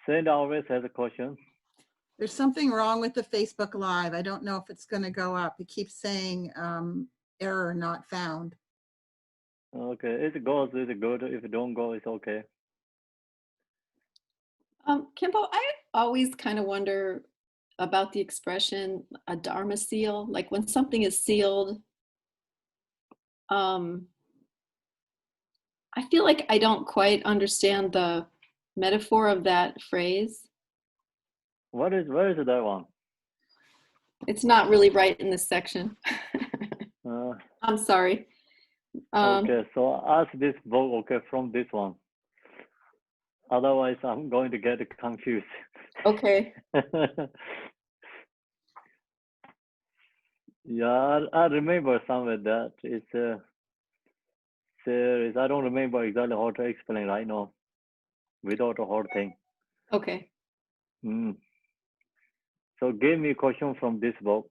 Saint always has a question. There's something wrong with the Facebook Live. I don't know if it's going to go up. It keeps saying error not found. Okay, if it goes, it's good. If it don't go, it's okay. Kimbo, I always kind of wonder about the expression a dharma seal, like when something is sealed. I feel like I don't quite understand the metaphor of that phrase. Where is that one? It's not really right in this section. I'm sorry. Okay, so ask this book, okay, from this one. Otherwise, I'm going to get confused. Okay. Yeah, I remember somewhere that it's a series. I don't remember exactly how to explain right now without a whole thing. Okay. So give me a question from this book.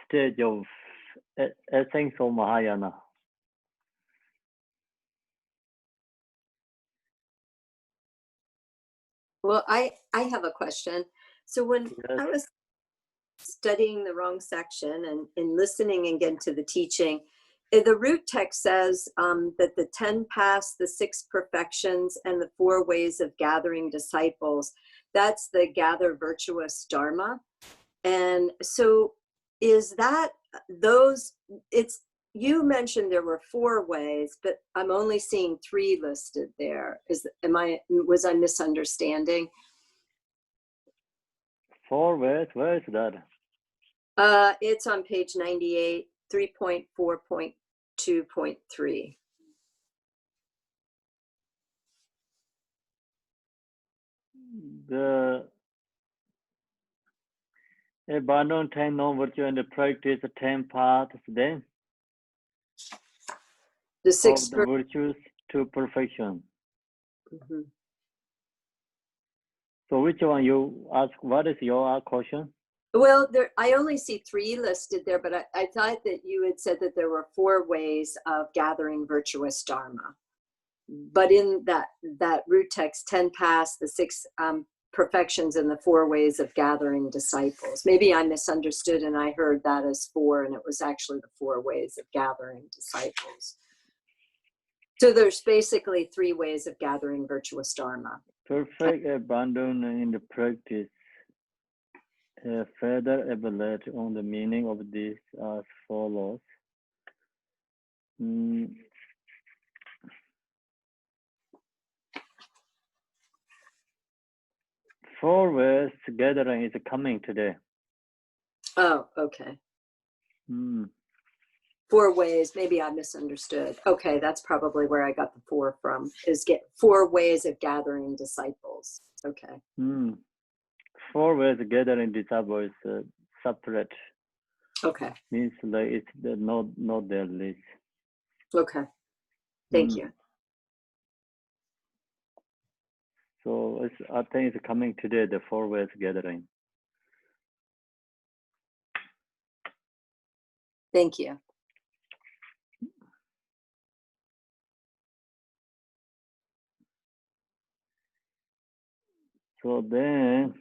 Stage of essence of Mahayana. Well, I have a question. So when Yes. I was studying the wrong section and listening again to the teaching, the root text says that the 10 paths, the 6 perfections, and the 4 ways of gathering disciples, that's the gather virtuous dharma. And so is that those, you mentioned there were 4 ways, but I'm only seeing 3 listed there. Was I misunderstanding? 4 ways, where is that? It's on page 98, 3.4.2.3. The abandon 10 non-virtue and the practice 10 paths, then The of 6 the virtues to perfection. Mhm. So which one you ask? What is your question? Well, I only see 3 listed there, but I thought that you had said that there were 4 ways of gathering virtuous dharma. But in that root text, 10 paths, the 6 perfections, and the 4 ways of gathering disciples. Maybe I misunderstood and I heard that as 4, and it was actually the 4 ways of gathering disciples. So there's basically 3 ways of gathering virtuous dharma. Perfect abandon in the practice. Further elaborate on the meaning of this as follows. 4 ways gathering is coming today. Oh, okay. 4 ways, maybe I misunderstood. Okay, that's probably where I got the 4 from, is get 4 ways of gathering disciples. Okay. 4 ways gathering disciples separate. Okay. Means like it's not their list. Okay. Thank you. So I think it's coming today, the 4 ways gathering. Thank you. So then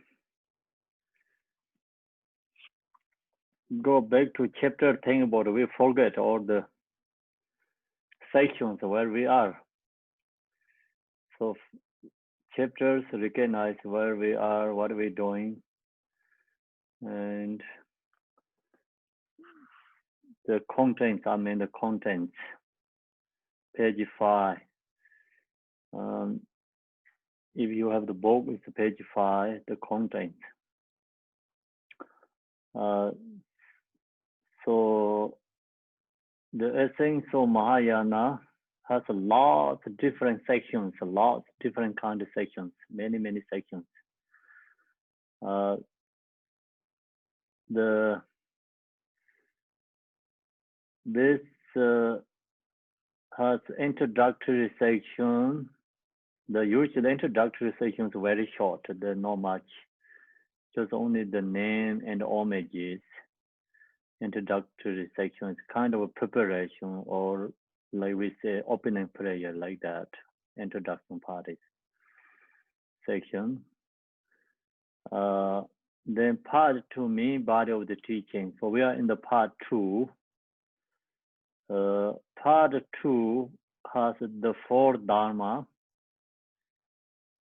go back to chapter thing about we forget all the sections where we are. So chapters recognize where we are, what we're doing, and the contents, the contents, page 5. If you have the book, it's page 5, the content. So the essence of Mahayana has a lot of different sections, a lot of different kind of sections, many sections. This has introductory section. The usual introductory section is very short. There's not much, just only the name and homages. Introductory section is kind of a preparation or like we say opening prayer like that, introduction party section. Then part 2 mean body of the teaching. So we are in the part 2. Part 2 has the 4 dharma.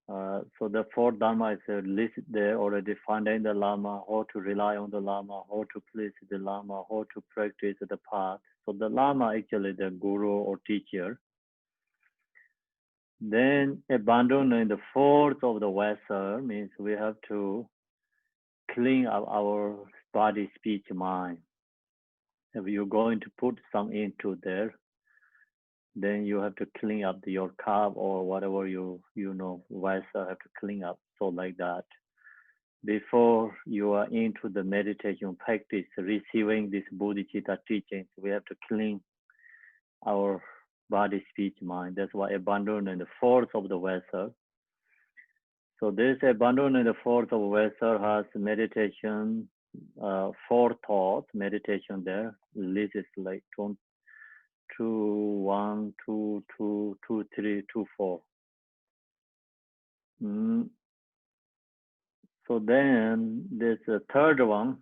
So the 4 dharma is listed there already. Finding the lama, how to rely on the lama, how to please the lama, how to practice the path. So the lama actually the guru or teacher. Then abandoning the force of the vessel means we have to clean up our body, speech, mind. If you're going to put some into there, then you have to clean up your cup or whatever you know vessel have to clean up. So like that. Before you are into the meditation practice, receiving this bodhicitta teachings, we have to clean our body, speech, mind. That's why abandoning the force of the vessel. So this abandoning the force of vessel has meditation, 4 thoughts, meditation there. This is like 2, 1, 2, 2, 2, 3, 2, 4. So then this third one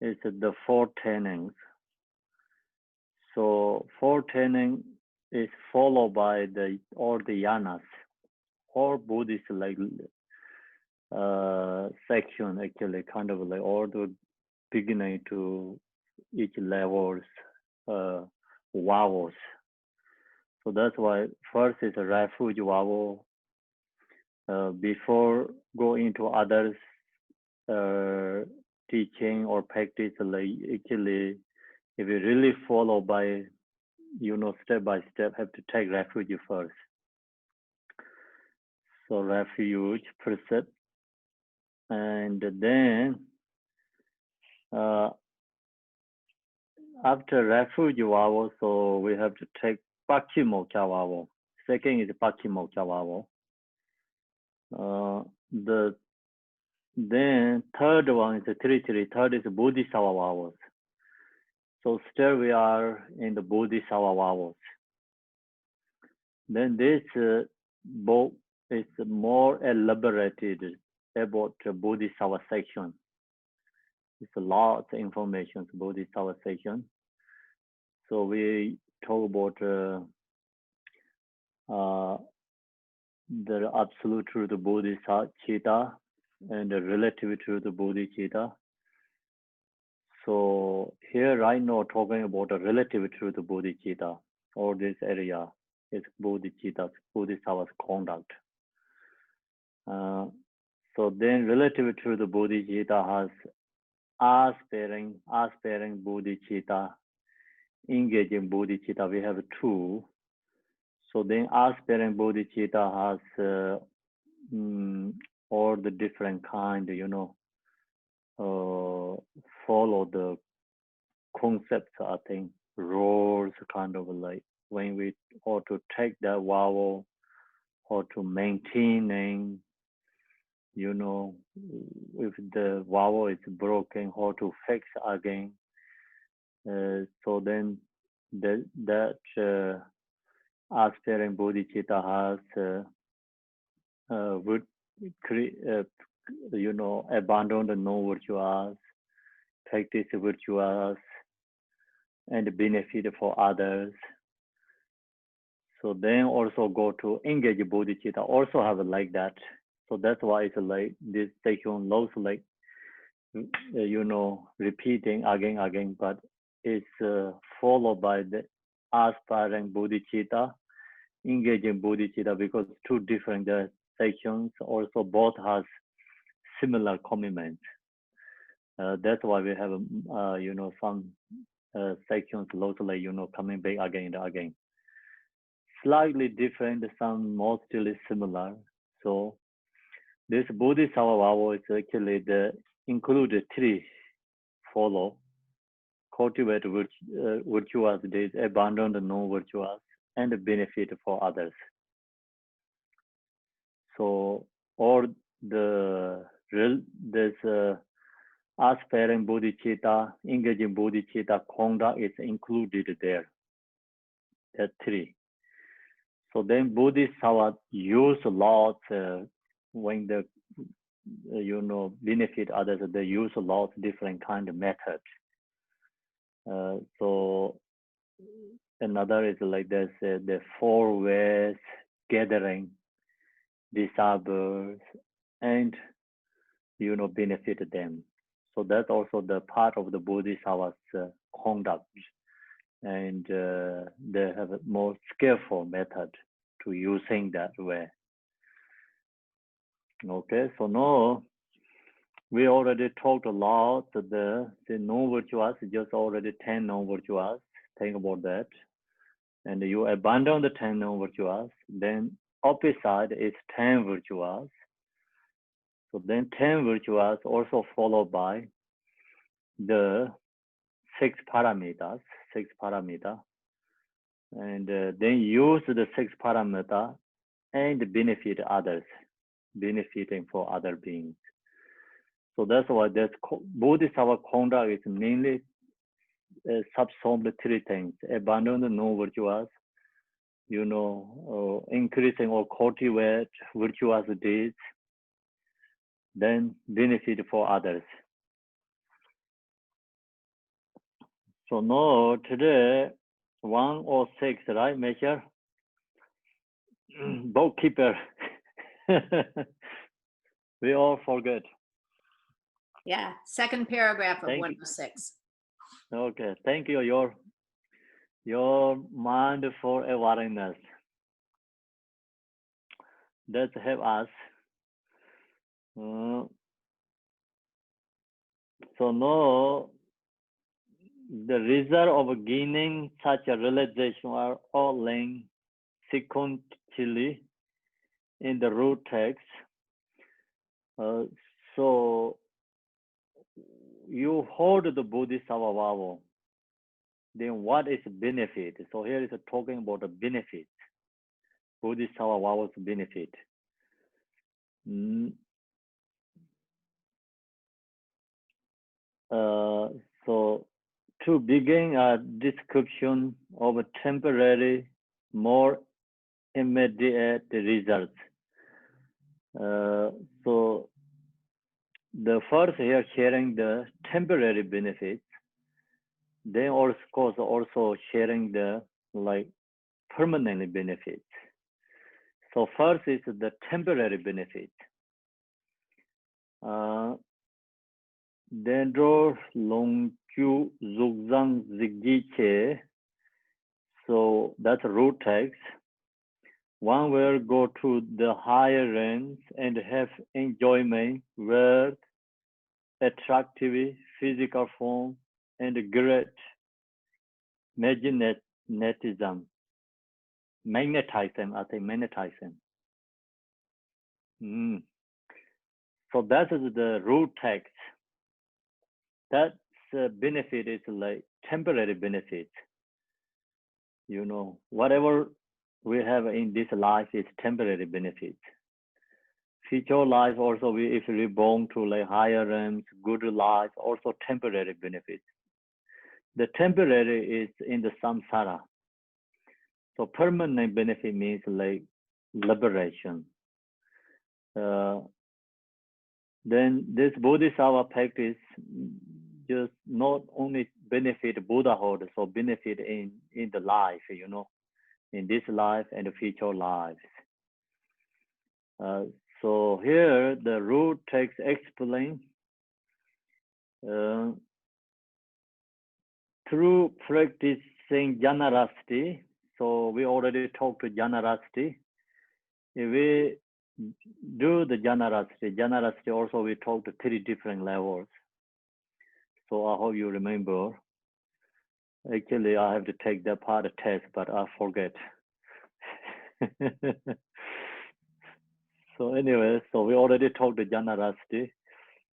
is the 4 trainings. So 4 training is followed by all the yanas, all Buddhist like section actually, kind of like all the beginning to each levels, vowels. So that's why first is a refuge vowel. Before going into others teaching or practice, like actually, if you really follow by, step by step, have to take refuge first. So refuge, precept, and then after refuge vowel, so we have to take Pakimokkha vowel. Second is Pakimokkha vowel. Then third one is the 3-3. Third is Bodhisattva vowels. So still we are in the Bodhisattva vowels. Then this book is more elaborated about the Bodhisattva section. It's a lot of information about Bodhisattva section. So we talk about the absolute truth of Bodhicitta and the relative truth of Bodhicitta. So here right now talking about the relative truth of Bodhicitta, or this area is Bodhisattva's conduct. So then relative truth of Bodhicitta has aspiring Bodhicitta, engaging Bodhicitta. We have 2. So then aspiring Bodhicitta has all the different kind, follow the concepts, I think, roles, kind of like when we how to take that vowel, how to maintaining, if the vowel is broken, how to fix again. So then that aspiring Bodhicitta has would create, abandon the non-virtuous, practice virtuous, and benefit for others. So then also go to engage Bodhicitta, also have like that. So that's why it's like this section looks like, repeating again, but it's followed by the aspiring Bodhicitta, engaging Bodhicitta, because 2 different sections also both has similar commitments. That's why we have, some sections locally, coming back again and again. Slightly different, some mostly similar. So this Bodhisattva vowel is actually included 3 follow. Cultivate virtuous deeds, abandon the non-virtuous, and benefit for others. So all this aspiring Bodhicitta, engaging Bodhicitta conduct is included there. That three. So then Bodhisattva use a lot when the benefit others. They use a lot different kind of methods. So another is like this: the 4 ways gathering disciples and benefit them. So that's also the part of the Bodhisattva's conduct, and they have a more skillful method to using that way. Okay, so now we already talked a lot. The non-virtuous, just already 10 non-virtuous. Think about that. And you abandon the 10 non-virtuous. Then opposite is 10 virtuous. So then 10 virtuous also followed by the 6 parameters. And then use the 6 parameters and benefit others, benefiting for other beings. So that's why this Bodhisattva conduct is mainly subsumed 3 things: abandon the non-virtuous, increasing or cultivate virtuous deeds, then benefit for others. So now today 106, right, Measure? Bookkeeper. We all forget. Yeah, second paragraph of Thank you. 106. Okay, thank you. Your mindful awareness. That help us. So now the result of gaining such a realization are all linked sequentially in the root text. So you hold the Bodhisattva vow. Then what is benefit? So here is talking about the benefit. Bodhisattva vow's benefit. So to begin a description of a temporary, more immediate results. So the first here sharing the temporary benefits, then of course also sharing the permanent benefits. So first is the temporary benefit. Dendro long chu zugzang zigjiche. So that's root text. One will go to the higher realms and have enjoyment with attractive physical form and great magnetism. Magnetism, I think magnetism. So that is the root text. That benefit is like temporary benefit. Whatever we have in this life is temporary benefit. Future life also, if we born to higher realms, good life, also temporary benefit. The temporary is in the samsara. So permanent benefit means liberation. Then this Bodhisattva practice just not only benefit Buddhahood, so benefit in the life, in this life and the future lives. So here the root text explain through practicing Janarasti. So we already talked to Janarasti. If we do the Janarasti also we talked to 3 different levels. So I hope you remember. Actually, I have to take that part of the test, but I forget. So anyway, so we already talked to Janarasti.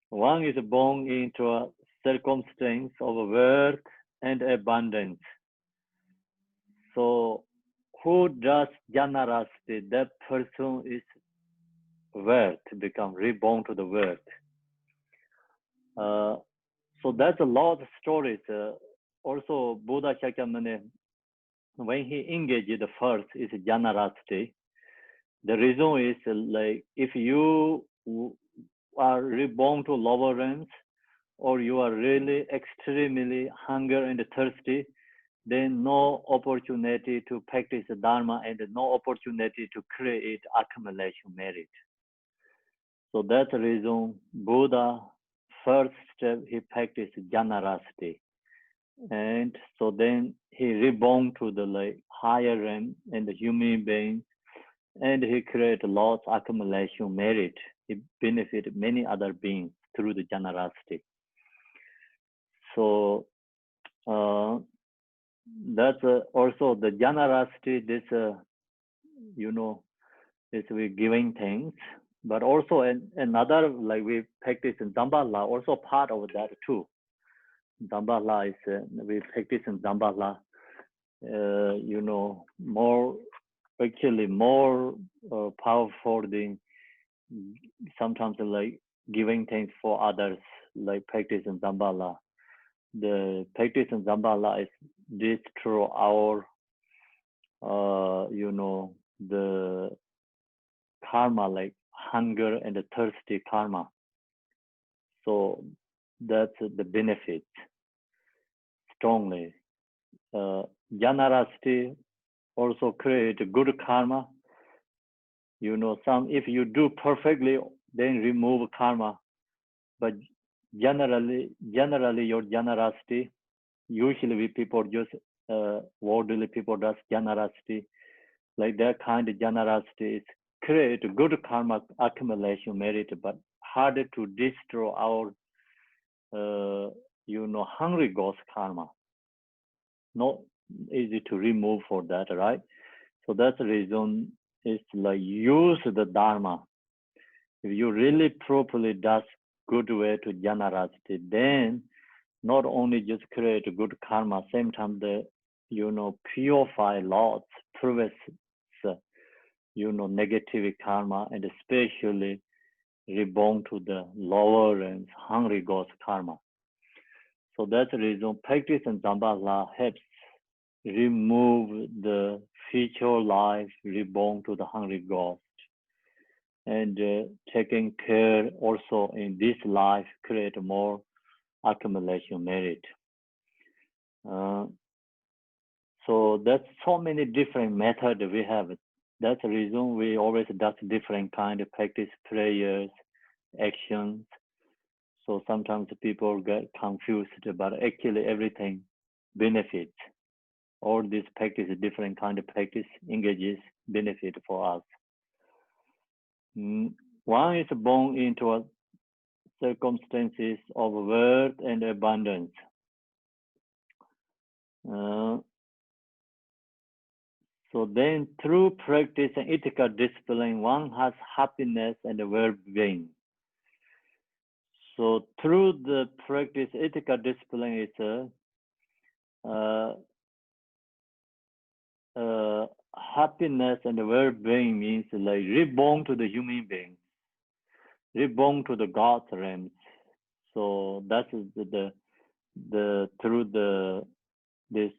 One is born into a circumstance of wealth and abundance. So who does Janarasti? That person is wealth, become reborn to the wealth. So that's a lot of stories. Also, Buddha Shakyamuni when he engaged the first is generosity. The reason is like if you are reborn to lower realms, or you are really extremely hungry and thirsty, then no opportunity to practice Dharma and no opportunity to create accumulation merit. So that's the reason Buddha, first step, he practiced generosity. And so then he reborn to the like higher realm and the human being, and he created lots of accumulation merit. He benefited many other beings through the generosity. So that's also the generosity. This is we giving things, but also another like we practice in Dambala, also part of that too. Dambala is we practice in Dambala. More actually more powerful than sometimes like giving things for others, like practice in Dambala. The practice in Dambala is destroy our the karma, like hunger and the thirsty karma. So that's the benefit strongly. Generosity also create good karma. If you do perfectly, then remove karma. But generally your generosity, usually we people just worldly people does generosity, like that kind of generosity is create good karma accumulation merit, but harder to destroy our hungry ghost karma. Not easy to remove for that, right? So that's the reason it's like use the Dharma. If you really properly does good way to generosity, then not only just create good karma, same time the purify lots, previous negative karma, and especially reborn to the lower and hungry ghost karma. So that's the reason practice in Dambala helps remove the future life reborn to the hungry ghost, and taking care also in this life create more accumulation merit. So that's so many different methods we have. That's the reason we always do different kind of practice, prayers, actions. So sometimes people get confused, but actually everything benefits. All this practice, different kind of practice engages benefit for us. One is born into circumstances of wealth and abundance. So then through practice and ethical discipline, one has happiness and well-being. So through the practice, ethical discipline is happiness and well-being means like reborn to the human being, reborn to the God's realms. So that is the through the this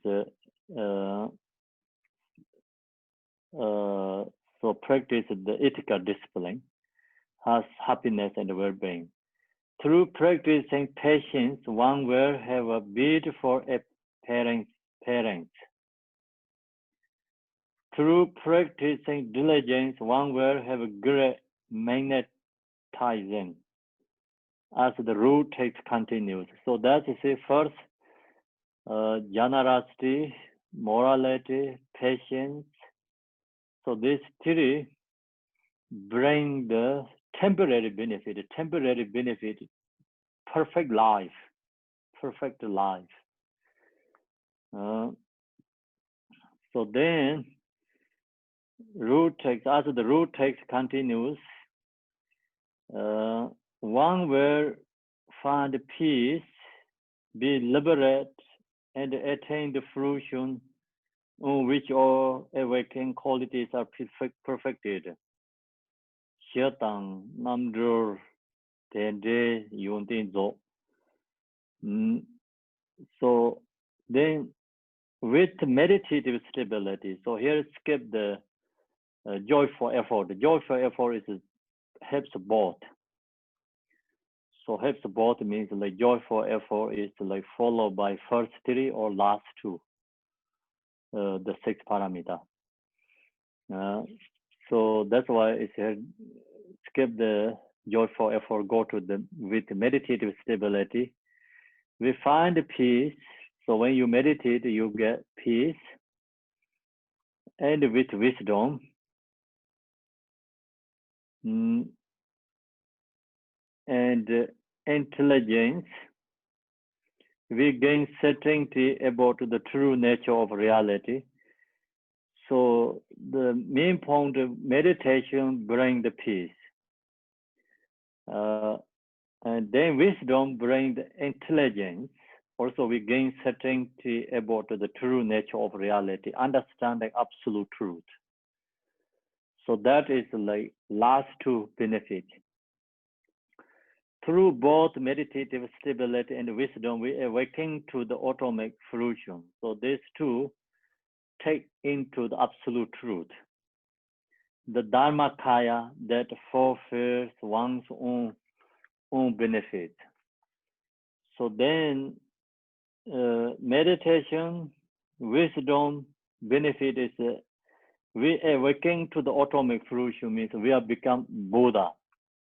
so practice the ethical discipline has happiness and well-being. Through practicing patience, one will have a beautiful parents. Through practicing diligence, one will have a great magnetizing as the root text continues. So that is the first generosity, morality, patience. So these three bring the temporary benefit, perfect life. So then root text, as the root text continues, one will find peace, be liberated, and attain the fruition on which all awakening qualities are perfected. Xietang namdrur tende yuntin zo. So then with meditative stability. So here skip the joyful effort. The joyful effort is helps both. So helps both means like joyful effort is like followed by first three or last two, the 6 parameter. So that's why it's here, skip the joyful effort, go to the with meditative stability. We find peace. So when you meditate, you get peace. And with wisdom, and intelligence, we gain certainty about the true nature of reality. So the main point of meditation brings the peace. And then wisdom brings the intelligence. Also, we gain certainty about the true nature of reality, understanding absolute truth. So that is like last two benefits. Through both meditative stability and wisdom, we awaken to the automic fruition. So these two take into the absolute truth. The Dharmakaya that fulfills one's own benefit. So then meditation, wisdom, benefit is we awaken to the automic fruition, means we have become Buddha.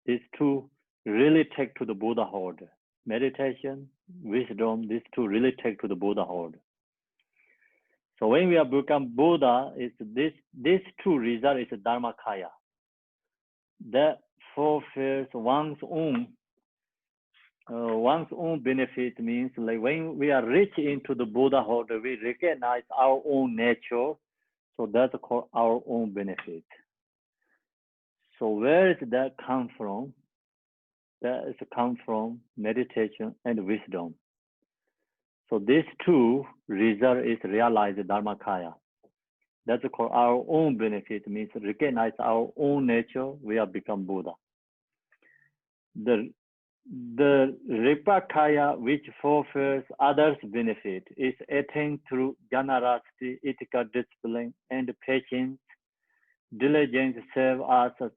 These two really take to the Buddhahood. Meditation, wisdom, these two really take to the Buddhahood. So when we have become Buddha, it's these two results is Dharmakaya. That fulfills one's own benefit, means like when we are rich into the Buddhahood, we recognize our own nature. So that's called our own benefit. So where does that come from? That is come from meditation and wisdom. So these two result is realized Dharmakaya. That's called our own benefit, means recognize our own nature, we have become Buddha. The Ripakaya, which fulfills others' benefit, is attained through generosity, ethical discipline, and patience. Diligence serve as a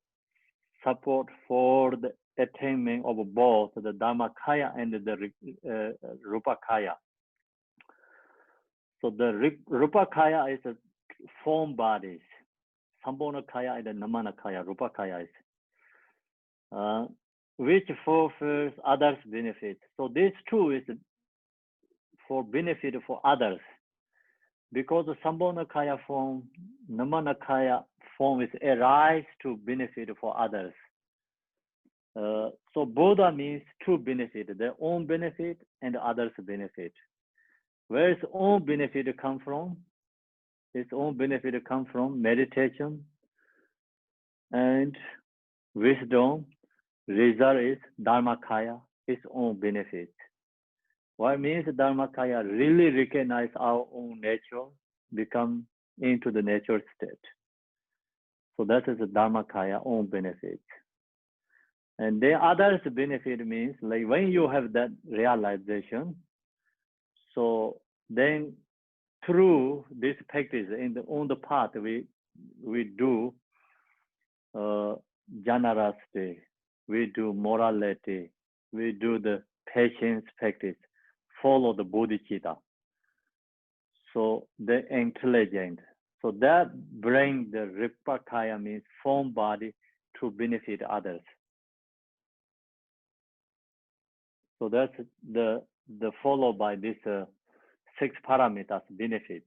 support for the attainment of both the Dharmakaya and the Rupakaya. So the Rupakaya is a form bodies. Sambhonakaya and Namanakaya, Rupakaya is. Which fulfills others' benefit. So these two is for benefit for others. Because the Sambhonakaya form, Namanakaya form is arise to benefit for others. So Buddha means two benefit, their own benefit and others' benefit. Where its own benefit come from? Its own benefit come from meditation and wisdom. Result is Dharmakaya, its own benefit. What means Dharmakaya? Really recognize our own nature, become into the nature state. So that is the Dharmakaya, own benefit. And then others benefit means like when you have that realization, so then through this practice on the path we do generosity, we do morality, we do the patience practice, follow the bodhicitta. So the intelligent. So that bring the Ripakaya, means form body to benefit others. So that's the followed by this 6 parameters benefit.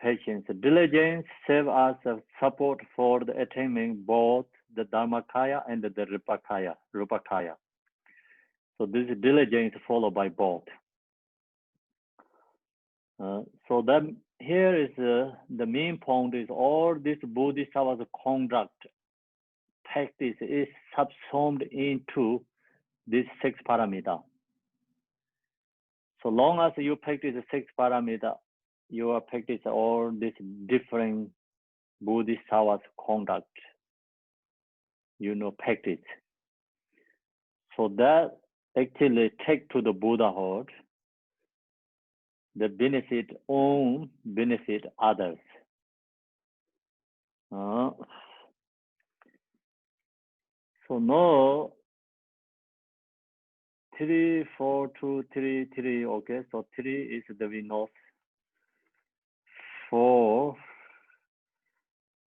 Patience, diligence serve as a support for the attainment both the Dharmakaya and the Rupakaya. So this diligence followed by both. So then here is the main point is all this Bodhisattva's conduct practice is subsumed into this 6 parameter. So long as you practice the 6 parameter, you are practice all these different Bodhisattva's conduct, practice. So that actually take to the Buddhahood. the benefit own, benefit others. So now 3, 4, 2, 3, 3. Okay, so 3 is the we know. 4.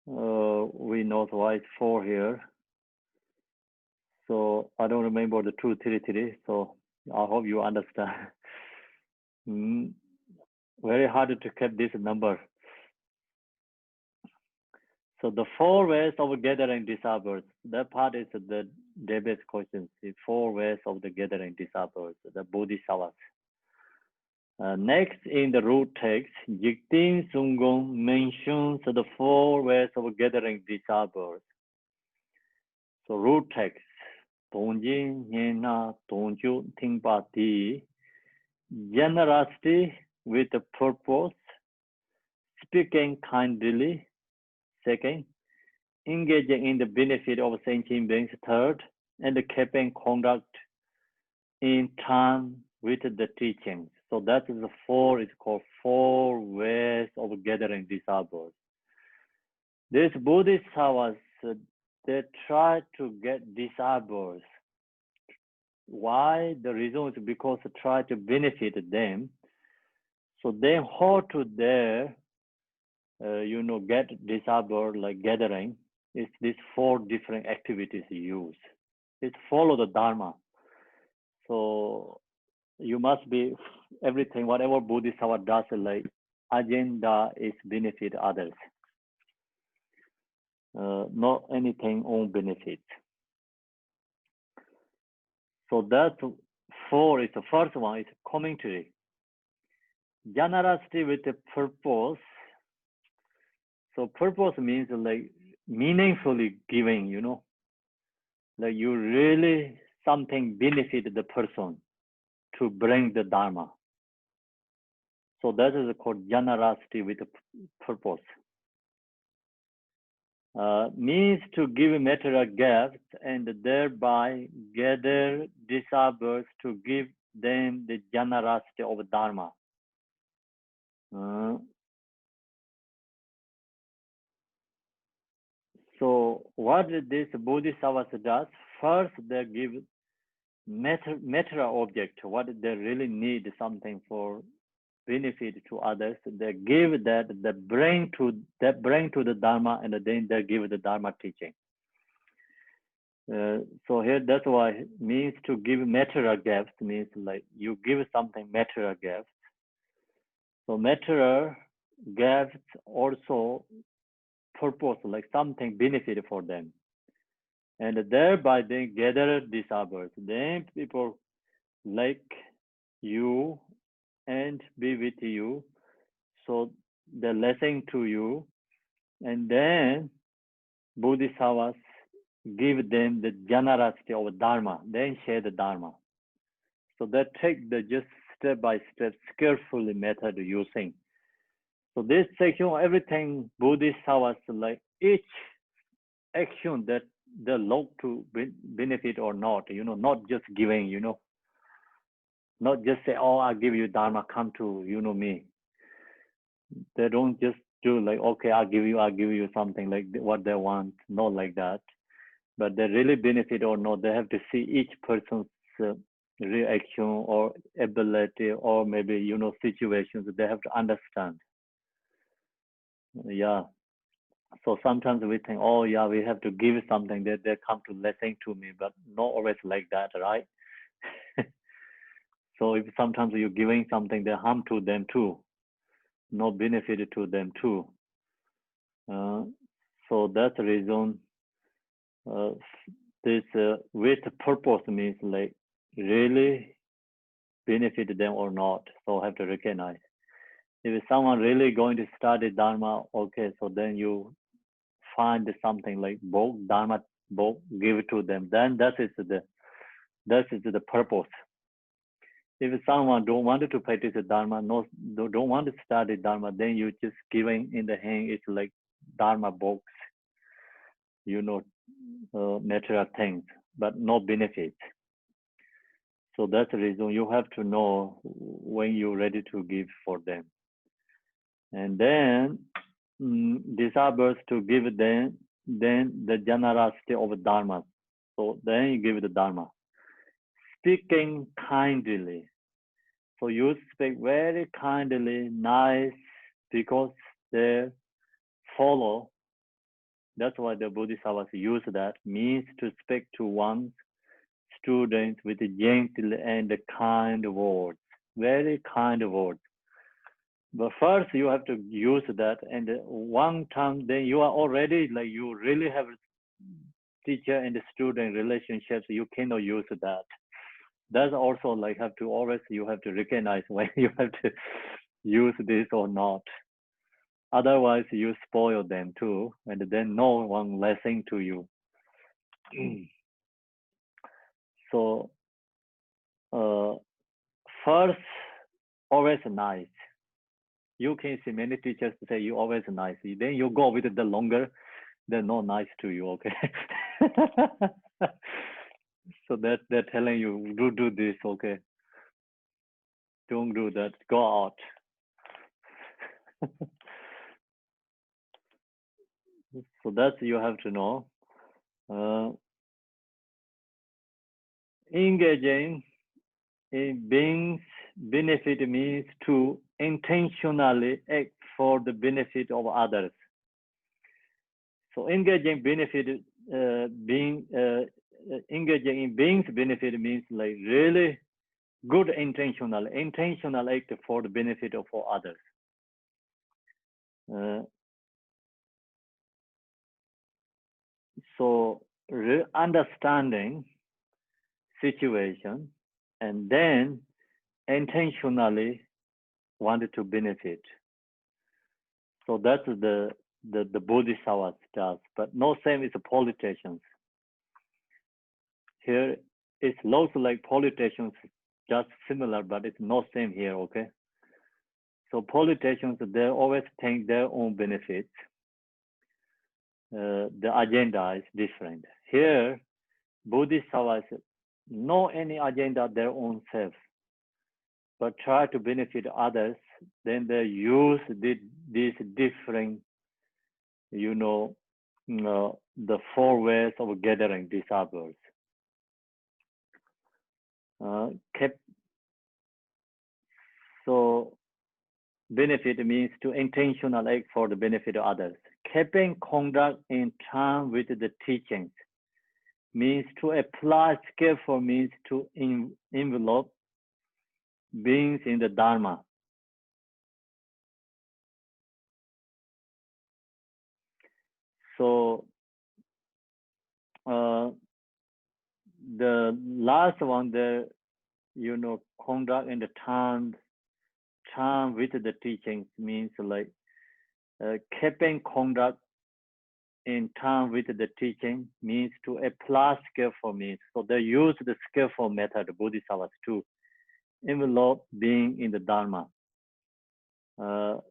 We know why it's 4 here. So I don't remember the 2, 3, 3. So I hope you understand. Very hard to keep this number. So the 4 ways of gathering disciples. That part is the debate question. The 4 ways of the gathering disciples, the Bodhisattvas. Next, in the root text, Jigten Sungong mentions the 4 ways of gathering disciples. So root text, Dongjin Nyena Dongju Tingpa Di, generosity with a purpose, speaking kindly. Second, engaging in the benefit of sentient beings. Third, and keeping conduct in time with the teachings. So that is the 4. It's called 4 ways of gathering disciples. These Bodhisattvas, they try to get disciples. Why? The reason is because they try to benefit them. So they hold to their get disciple like gathering. It's these 4 different activities you use. It's follow the Dharma. So you must be everything, whatever Bodhisattva does, like agenda is benefit others. Not anything own benefit. So that 4 is the first one, is commentary. Generosity with a purpose. So purpose means like meaningfully giving, like you really something benefit the person to bring the Dharma. So that is called generosity with a purpose. Means to give material gifts and thereby gather disciples to give them the generosity of Dharma. So what this Bodhisattvas does, first they give material object, what they really need something for benefit to others. They give that, they bring to the Dharma, and then they give the Dharma teaching. So here that's why it means to give material gifts means like you give something material gifts. So material gifts also purpose, like something benefit for them, and thereby they gather disciples. Then people like you and be with you, so they listen to you, and then Bodhisattvas give them the generosity of Dharma, then share the Dharma. So they take the just step by step skillfully method using. So this section, everything Bodhisattvas, like each action that they look to benefit or not, not just giving, not just say, oh, I'll give you Dharma, come to, me. They don't just do like, okay, I'll give you something like what they want, not like that. But they really benefit or not, they have to see each person's reaction or ability or maybe, situations they have to understand. Yeah. So sometimes we think, oh yeah, we have to give something that they come to listen to me, but not always like that, right? So if sometimes you're giving something, they harm to them too, no benefit to them too. So that's the reason this with purpose means like really benefit them or not. So have to recognize. If someone really going to study Dharma, okay, so then you find something like book, Dharma book, give it to them. Then that is the purpose. If someone don't want to practice Dharma, don't want to study Dharma, then you just giving in the hand. It's like Dharma books, material things, but no benefit. So that's the reason you have to know when you're ready to give for them. And then disciples to give them then the generosity of Dharma. So then you give the Dharma. Speaking kindly. So you speak very kindly, nice, because they follow. That's why the Bodhisattvas use that, means to speak to one's students with gentle and kind words, very kind words. But first you have to use that, and one time then you are already like you really have teacher and student relationships. You cannot use that. That's also like have to always you have to recognize when you have to use this or not. Otherwise you spoil them too, and then no one listening to you. So first, always nice. You can see many teachers say you always nice. Then you go with the longer, they're not nice to you. Okay. So that they're telling you do this. Okay. Don't do that. Go out. So that's you have to know. Engaging in being's benefit means to intentionally act for the benefit of others. So engaging benefit, engaging in being's benefit means like really good intentional act for the benefit of others. So understanding situation and then intentionally wanted to benefit. So that's the Bodhisattvas does, but no same as the politicians. Here it's lots like politicians, just similar, but it's not same here, okay? So politicians, they always think their own benefits. The agenda is different. Here, Bodhisattvas, no any agenda their own self, but try to benefit others. Then they use these different, the 4 ways of gathering disciples. So benefit means to intentional act for the benefit of others. Keeping conduct in terms with the teachings means to apply skillful means to envelop beings in the Dharma. So the last one, the conduct in the term with the teachings means like keeping conduct in term with the teaching means to apply skillful means. So they use the skillful method, Bodhisattvas, to envelop being in the Dharma. So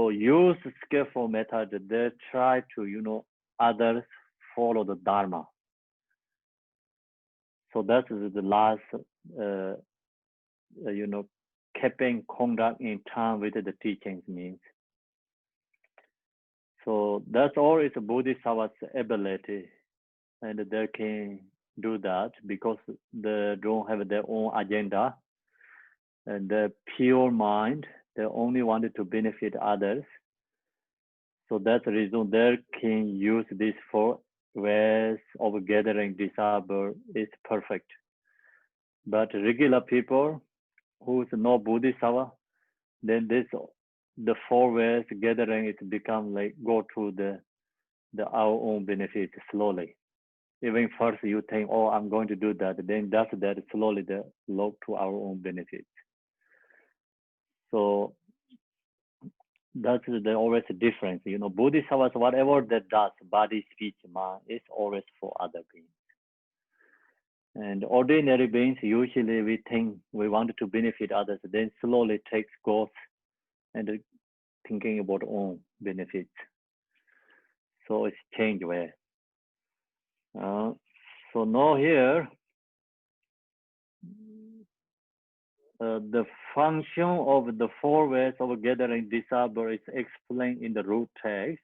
use skillful method, they try to, others follow the Dharma. So that is the last, keeping conduct in term with the teachings means. So that's all is Bodhisattva's ability, and they can do that because they don't have their own agenda and the pure mind. They only wanted to benefit others. So that's the reason they can use these 4 ways of gathering disciples is perfect. But regular people who's no Bodhisattva, then the 4 ways gathering it become like go to the our own benefit slowly. Even first you think, oh, I'm going to do that, then that's that slowly the log to our own benefit. So that's the always a difference. Bodhisattvas, whatever that does, body, speech, mind, is always for other beings. And ordinary beings, usually we think we want to benefit others, then slowly takes goals and thinking about own benefits. So it's changed where. So now here, the function of the four ways of gathering disciple is explained in the root text.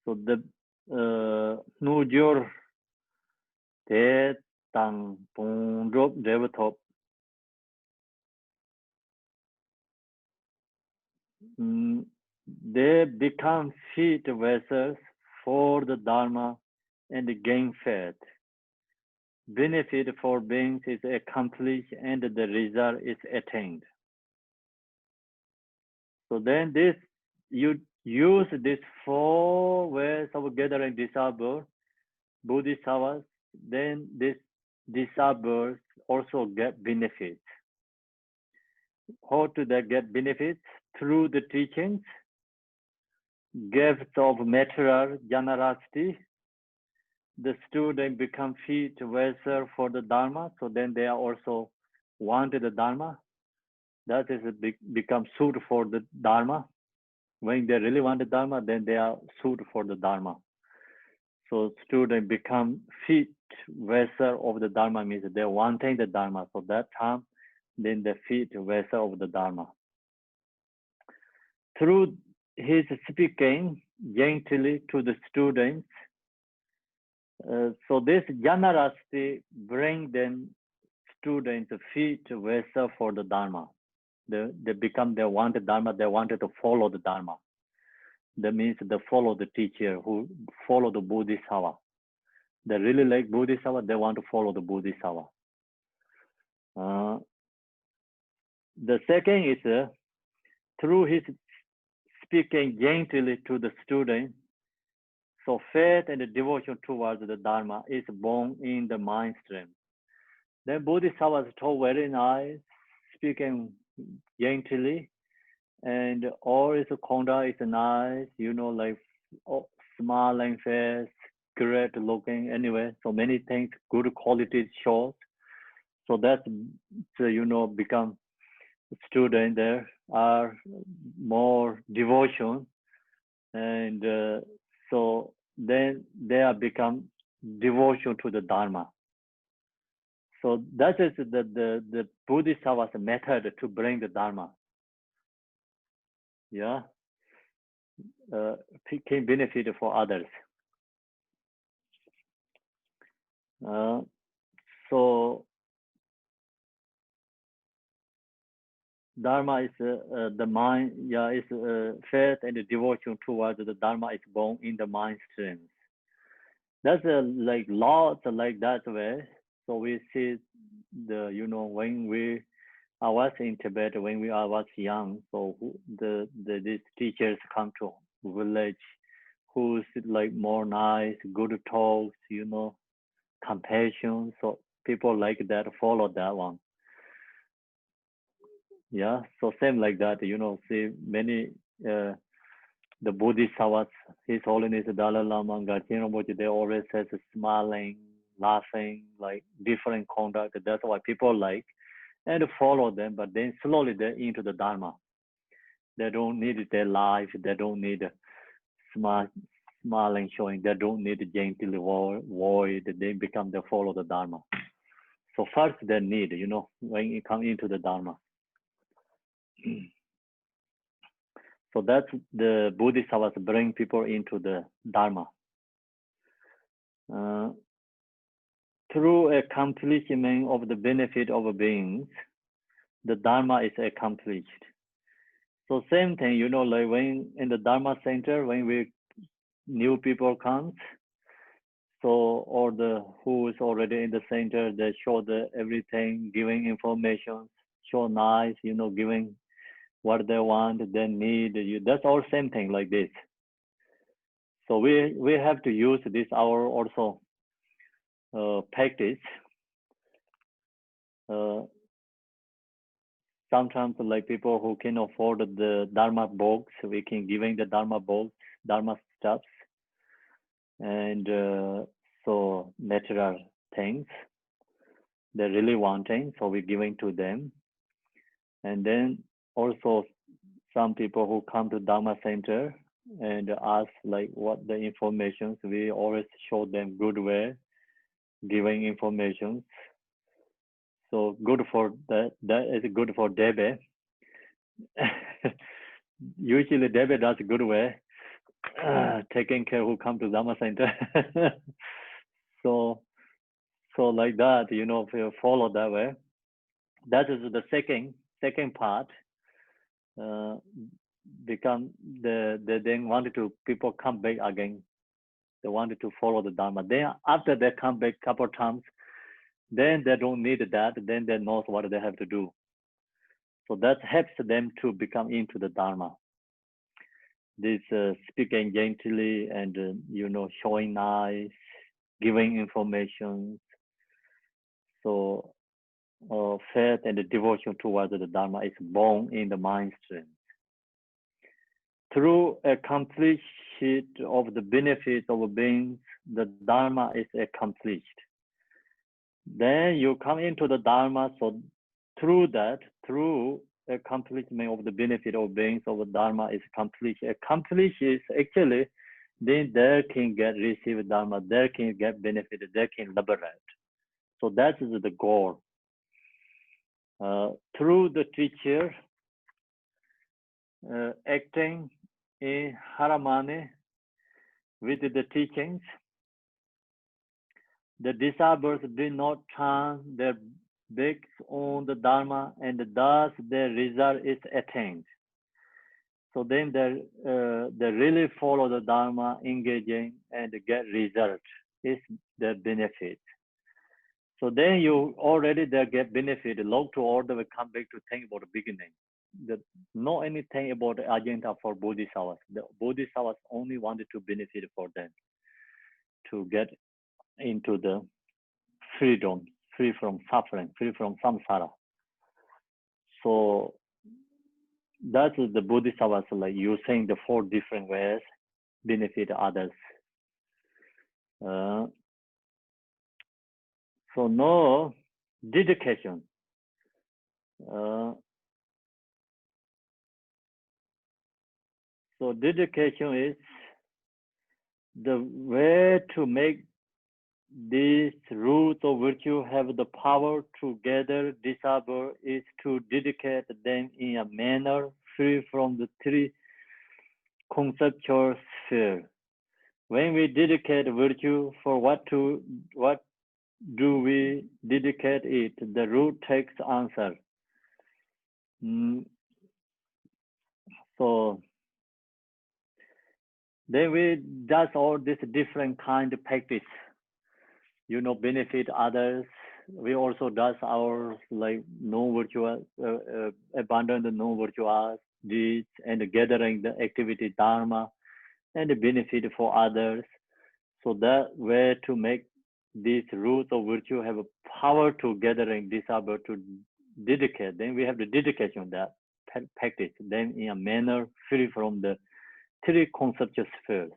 So the Nujur Te Tang Pung Rup Devatop. They become feet vessels for the Dharma and gain faith. Benefit for beings is accomplished and the result is attained. So then this, you use these four ways of gathering disciples, Bodhisattvas, then these disciples also get benefits. How do they get benefits? Through the teachings, gifts of material generosity, the student become feet vessel for the Dharma, so then they are also wanted the Dharma. That is become suit for the Dharma. When they really want the Dharma, then they are suit for the Dharma. So student become feet vessel of the Dharma means they're wanting the Dharma. So that time, then the feet vessel of the Dharma. Through his speaking gently to the students, so this generosity bring them students feet vessel for the Dharma. They become, they wanted Dharma, they wanted to follow the Dharma. That means they follow the teacher, who follow the Bodhisattva. They really like Bodhisattva, they want to follow the Bodhisattva. The second is through his speaking gently to the student, so faith and devotion towards the Dharma is born in the mind stream. Then Bodhisattva is told very nice, speaking gently, and all his conduct is nice, like smiling face, great looking, anyway, so many things, good qualities shows. So that's, become student there are more devotion, and so then they are become devotion to the Dharma. So that is the Bodhisattva's method to bring the Dharma. Yeah, can benefit for others. So Dharma is the mind, is faith and devotion towards the Dharma is born in the mind streams. That's like lots like that way. So we see the, when I was in Tibet, when I was young, so these teachers come to village who's like more nice, good talks, compassion. So people like that, follow that one. Yeah, so same like that, see many, the Bodhisattvas, His Holiness Dalai Lama, Garchen Rinpoche, they always says smiling, laughing, like different conduct. That's why people like and follow them, but then slowly they're into the Dharma. They don't need their life, they don't need smiling showing, they don't need gentle void, they become, they follow the Dharma. So first they need, when you come into the Dharma. So that's the Bodhisattvas bring people into the Dharma. Through accomplishment of the benefit of beings, the Dharma is accomplished. So same thing, like when in the Dharma center, when new people comes, so or the who is already in the center, they show the everything, giving information, show nice, giving what they want, they need. That's all same thing like this. So we have to use this our also practice. Sometimes like people who can afford the Dharma books, we can giving the Dharma books, Dharma stuffs, and so natural things they're really wanting, so we're giving to them. And then also some people who come to Dharma center and ask like what the information, we always show them good way, giving information. So good for that. That is good for Debbie. Usually Debbie does good way, taking care who come to Dharma Center. so like that, you know, if you follow that way, that is the second part. Become they then wanted to people come back again. They wanted to follow the Dharma. Then after they come back a couple of times, then they don't need that. Then they know what they have to do. So that helps them to become into the Dharma. This speaking gently and you know, showing nice, giving information. So faith and devotion towards the Dharma is born in the mind stream. Through accomplishment of the benefits of beings, the Dharma is accomplished. Then you come into the Dharma, so through accomplishment of the benefit of beings of the Dharma is accomplished. Accomplished is actually, then they can receive Dharma, they can get benefit, they can liberate. So that is the goal. Through the teacher, acting in harmony with the teachings, the disciples did not turn their backs on the Dharma, and thus the result is attained. So then they really follow the Dharma, engaging and get result is the benefit. So then you already they get benefit. Log to order will come back to think about the beginning. Not anything about the agenda for Bodhisattvas. The Bodhisattvas only wanted to benefit for them to get into the freedom, free from suffering, free from samsara. So that is the Bodhisattvas, like using the 4 different ways, benefit others. So no dedication. So dedication is the way to make these roots of virtue have the power to gather disciples is to dedicate them in a manner free from the 3 conceptual spheres. When we dedicate virtue, for what do we dedicate it? The root takes answer. So then we does all this different kind of practice, you know, benefit others. We also does our like non-virtual, abandon the non-virtual deeds and gathering the activity dharma and the benefit for others. So that way to make these roots of virtue have a power to gathering disciple to dedicate. Then we have the dedication that practice them in a manner free from the 3 conceptual spheres.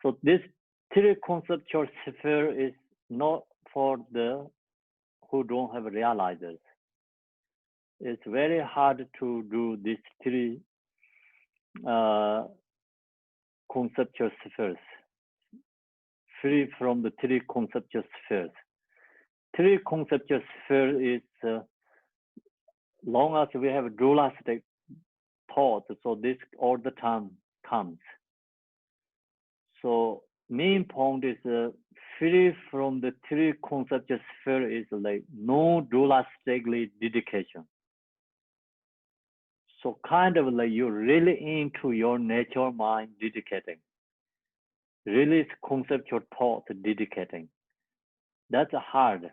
So this 3 conceptual sphere is not for the who don't have realizers. It's very hard to do these 3 conceptual spheres, free from the 3 conceptual spheres. 3 conceptual spheres is long as we have dualistic thought, so this all the time comes. So main point is free from the 3 conceptual sphere is like no dualistically dedication. So kind of like you're really into your nature mind dedicating. Really conceptual thought dedicating. That's hard.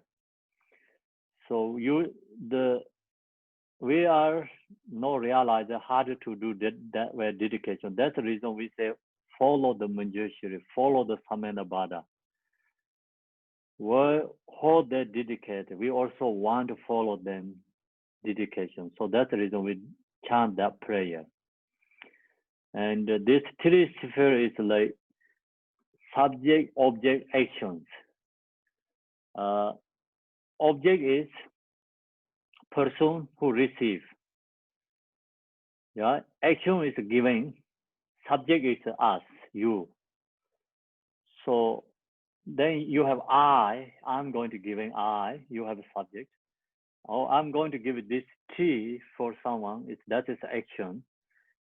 So we are not realize harder to do that way dedication. That's the reason we say follow the Manjushri, follow the Samanabhada. How they dedicate, we also want to follow them dedication. So that's the reason we chant that prayer. And this 3 sphere is like subject, object, actions. Object is person who receive. Yeah, action is giving. Subject is us, you. So Then you have I. I'm going to give an I. You have a subject. Or I'm going to give this T for someone. That is action.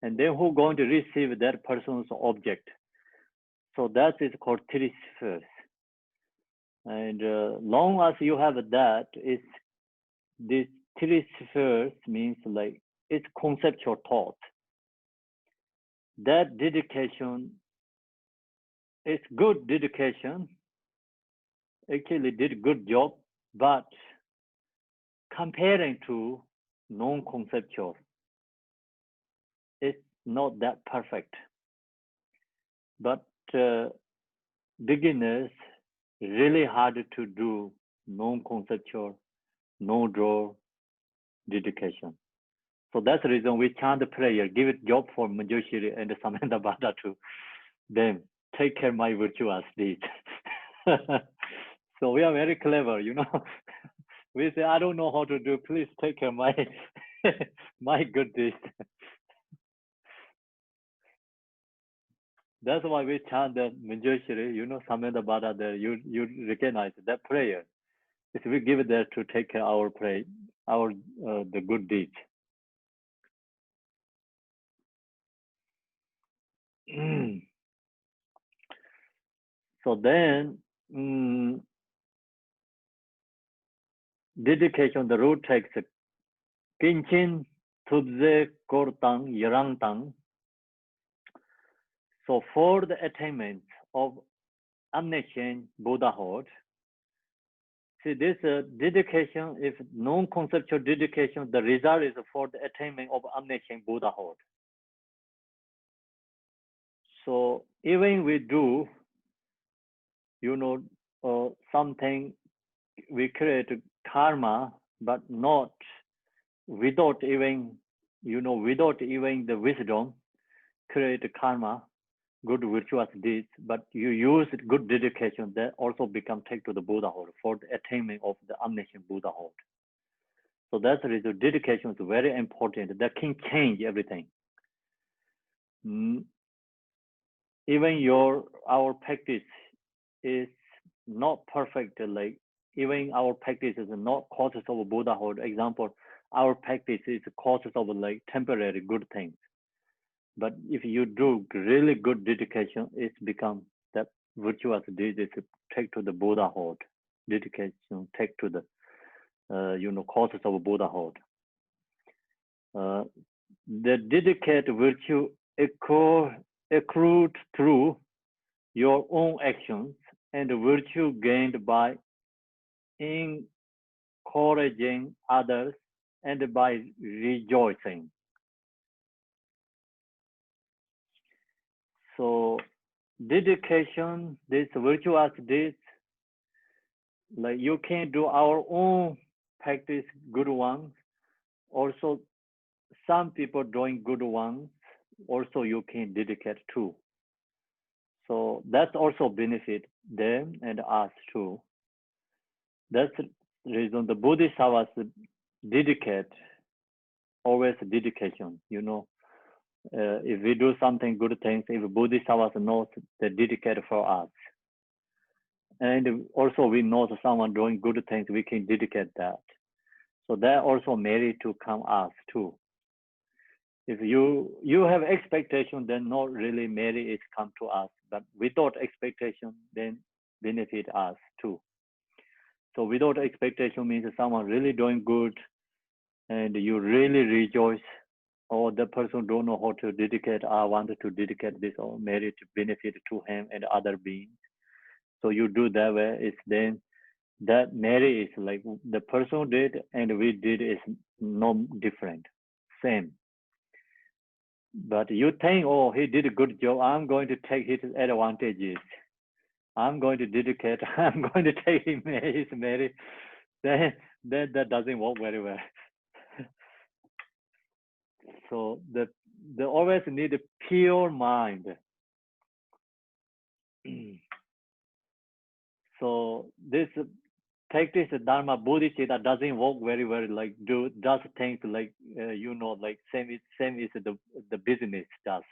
And then who going to receive that person's object? So that is called three spheres. And long as you have that, it's this three spheres means like it's conceptual thought. That dedication is good dedication. Actually did good job, but comparing to non-conceptual, it's not that perfect. But beginners really hard to do non-conceptual, no-draw dedication. So that's the reason we chant the prayer, give it job for Manjushri and Samantha Bhatta to them, take care my virtuous deeds. So we are very clever, you know. We say, I don't know how to do, please take care my my good deeds. That's why we chant the Manjushri, you know, Samantha Bhatta there, you recognize that prayer. If we give it there to take care our pray, our the good deeds. So then, dedication, the root text, Kinchin Tubze Kortang Yarangtang. So for the attainment of omniscient Buddhahood, see this dedication, if non-conceptual dedication, the result is for the attainment of omniscient Buddhahood. So even we do, you know, something, we create karma, but not without even, you know, without even the wisdom, create karma, good virtuous deeds, but you use good dedication, that also become take to the Buddhahood for the attainment of the omniscient Buddhahood. So that's the reason dedication is very important. That can change everything. Even our practice is not perfect, like even our practice is not causes of Buddhahood. Example, our practice is causes of like temporary good things. But if you do really good dedication, it's become that virtuous deed is take to the Buddhahood. Dedication take to the you know, causes of Buddhahood. The dedicated virtue accrued through your own actions and virtue gained by encouraging others and by rejoicing. So dedication, this virtuous deeds, like you can do our own practice good ones. Also, some people doing good ones, also you can dedicate too. So that's also benefit them and us too. That's the reason the Bodhisattvas dedicate, always dedication, you know. If we do something good things, if Bodhisattvas knows they dedicate for us. And also we know someone doing good things, we can dedicate that. So that also merit to come us too. If you have expectation, then not really merit is come to us. But without expectation, then benefit us too. So without expectation means someone really doing good and you really rejoice, or the person don't know how to dedicate, I wanted to dedicate this or merit benefit to him and other beings. So you do that way, it's then that merit is like the person did and we did is no different, same. But you think, oh, he did a good job, I'm going to take his advantages. I'm going to dedicate, I'm going to take his merit. Then that doesn't work very well. So they always need a pure mind. So this practice Dharma Bodhicitta doesn't work very well. Like does things like you know, like same is the business does.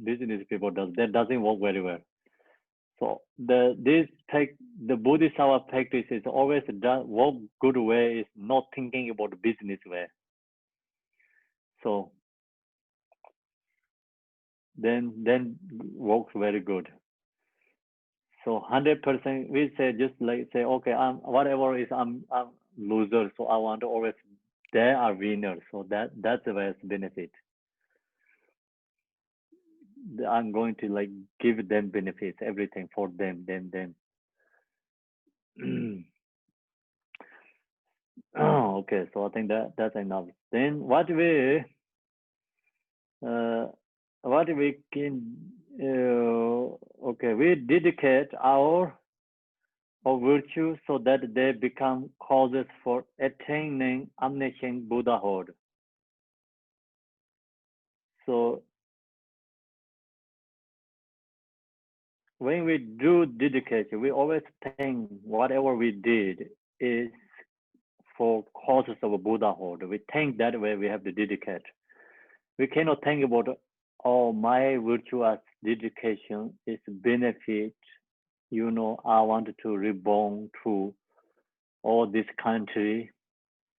Business people does that doesn't work very well. So the Bodhisattva practice is always done. One good way is not thinking about the business way. So then works very good. So 100%, we say just like say, okay, I'm loser, so I want to always they are winners. So that's the way it's benefit. I'm going to like give them benefits, everything for them. Oh, okay. So I think that's enough. Then what we can okay, we dedicate our virtue so that they become causes for attaining omniscient Buddhahood. So when we do dedication, we always think whatever we did is for causes of Buddhahood. We think that way we have to dedicate. We cannot think about, oh, my virtuous dedication is benefit. You know, I want to reborn to all this country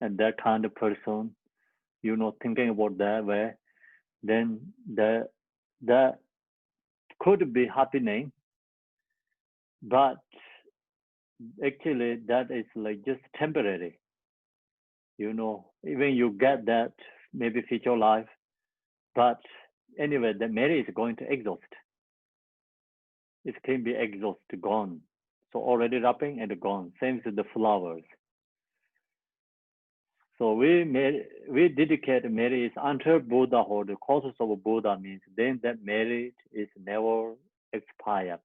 and that kind of person. You know, thinking about that way, then that could be happening, but actually that is like just temporary. You know, even you get that maybe future life, but anyway, the merit is going to exhaust. It can be exhausted, gone. So already wrapping and gone. Same with the flowers. So we dedicate merit is until Buddhahood. The causes of Buddha means then that merit is never expired.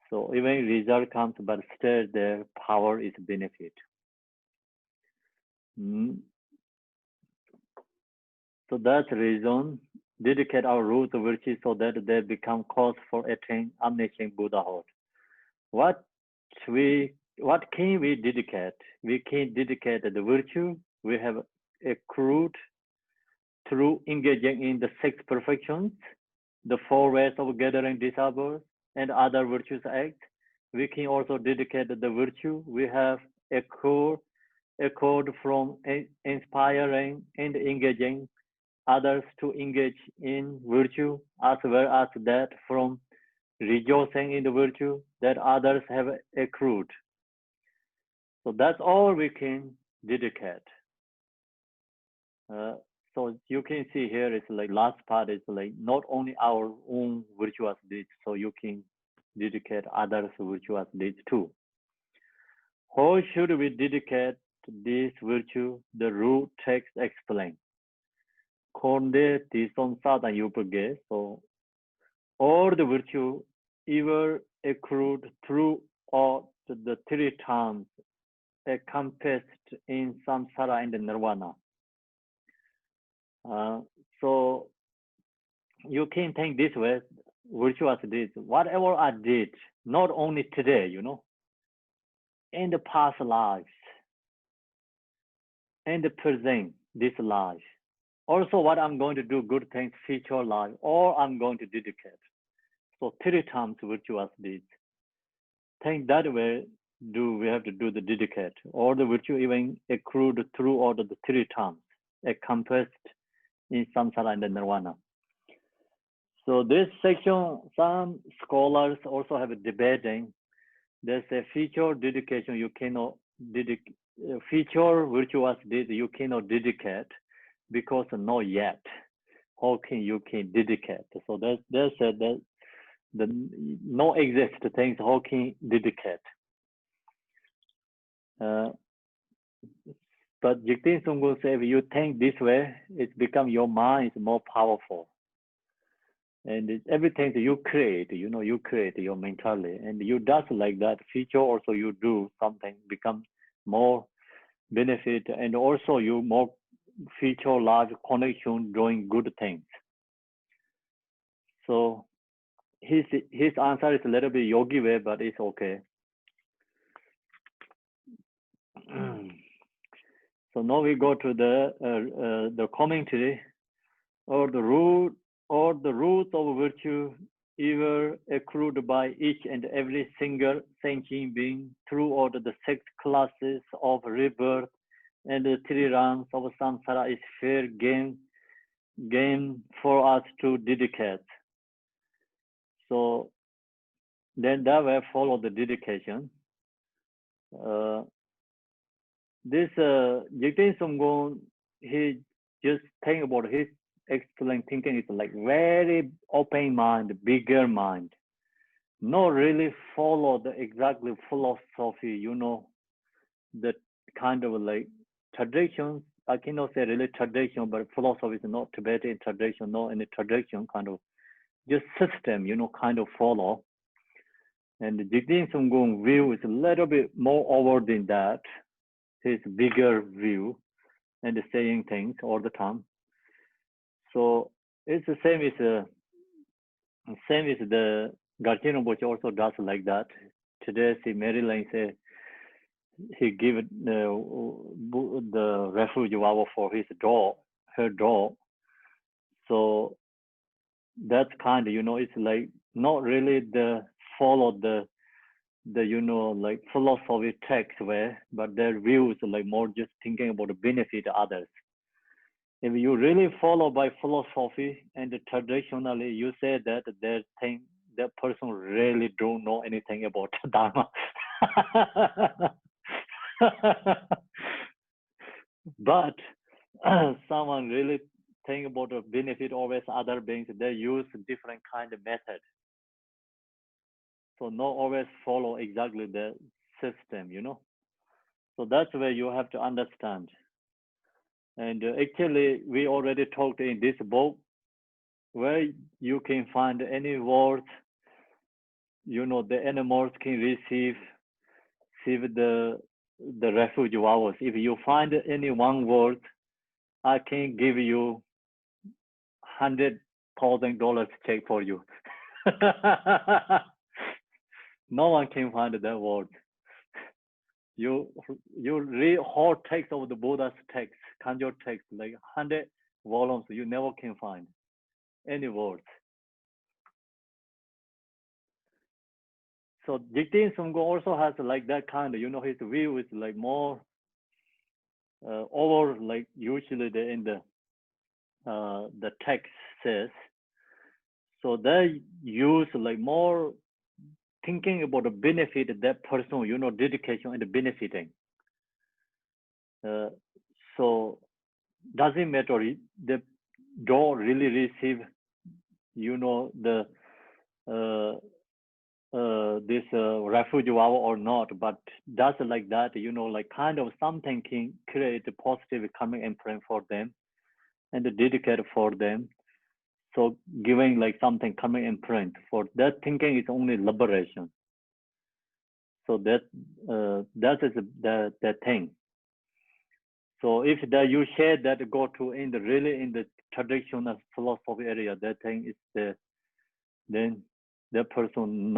So even result comes, but still the power is benefit. So that's the reason dedicate our root virtue so that they become cause for attaining omniscient Buddhahood. What can we dedicate? We can dedicate the virtue we have accrued through engaging in the 6 perfections, the 4 ways of gathering disciples, and other virtuous acts. We can also dedicate the virtue we have accrued from inspiring and engaging others to engage in virtue, as well as that from rejoicing in the virtue that others have accrued. So that's all we can dedicate. So you can see here, it's like last part is like not only our own virtuous deeds, so you can dedicate others' virtuous deeds too. How should we dedicate this virtue? The root text explains. Konde tison sadan yupage. So all the virtue ever accrued throughout the 3 times encompassed in samsara and nirvana. So you can think this way, virtuous deeds, whatever I did, not only today, you know, in the past lives, in the present, this life. Also what I'm going to do, good things, future life, or I'm going to dedicate. So 3 times virtuous deeds. Think that way, we have to do the dedicate, or the virtue even accrued throughout the 3 times, encompassed in samsara and nirvana. So this section, some scholars also have a debating. There's a future dedication you cannot dedicate, future virtuous deed you cannot dedicate because not yet. How can you dedicate? So they said that the no exist things how can dedicate. But Jigten Sungul said, if you think this way, it becomes your mind is more powerful. And everything that you create, you know, you create your mentality, and you does like that. Future also you do something become more benefit, and also you more future large connection doing good things. So his answer is a little bit yogi way, but it's okay. So now we go to the commentary, or the root of virtue ever accrued by each and every single sentient being throughout the 6 classes of rebirth and the 3 rounds of samsara is fair game for us to dedicate. So then that way follow the dedication. This Jigten Sumgon, he just think about his excellent thinking is like very open mind, bigger mind. Not really follow the exactly philosophy, you know, the kind of like traditions. I cannot say really tradition, but philosophy is not Tibetan tradition, not any tradition, kind of just system, you know, kind of follow. And the Jigten Sumgon view is a little bit more over than that. His bigger view and saying things all the time. So it's the same as the Garchino Boche also does like that. Today, see Maryland say he give the refuge vow for his dog, her dog. So that's kind of, you know, it's like not really the follow the you know, like philosophy text way, but their views like more just thinking about the benefit of others. If you really follow by philosophy and traditionally you say that that person really don't know anything about Dharma. But someone really think about the benefit always other beings, they use different kind of method. So not always follow exactly the system, you know. So that's where you have to understand. And actually, we already talked in this book where you can find any words, you know, the animals can receive the refuge vows. If you find any one word, I can give you $100,000 check for you. No one can find that word. You read whole text of the Buddha's text, Kanjo text, like 100 volumes, you never can find any words. So Jigten Sumgo also has like that kind of, you know, his view is like more over like usually in the text says. So they use like more thinking about the benefit of that person, you know, dedication and benefiting. So doesn't matter the don't really receive, you know, the this refuge vow or not, but does like that, you know, like kind of something can create a positive coming imprint for them and dedicate for them. So giving like something coming imprint for that thinking is only liberation. So that is the thing. So if that you share that go to in the really in the traditional philosophy area, that thing is then that person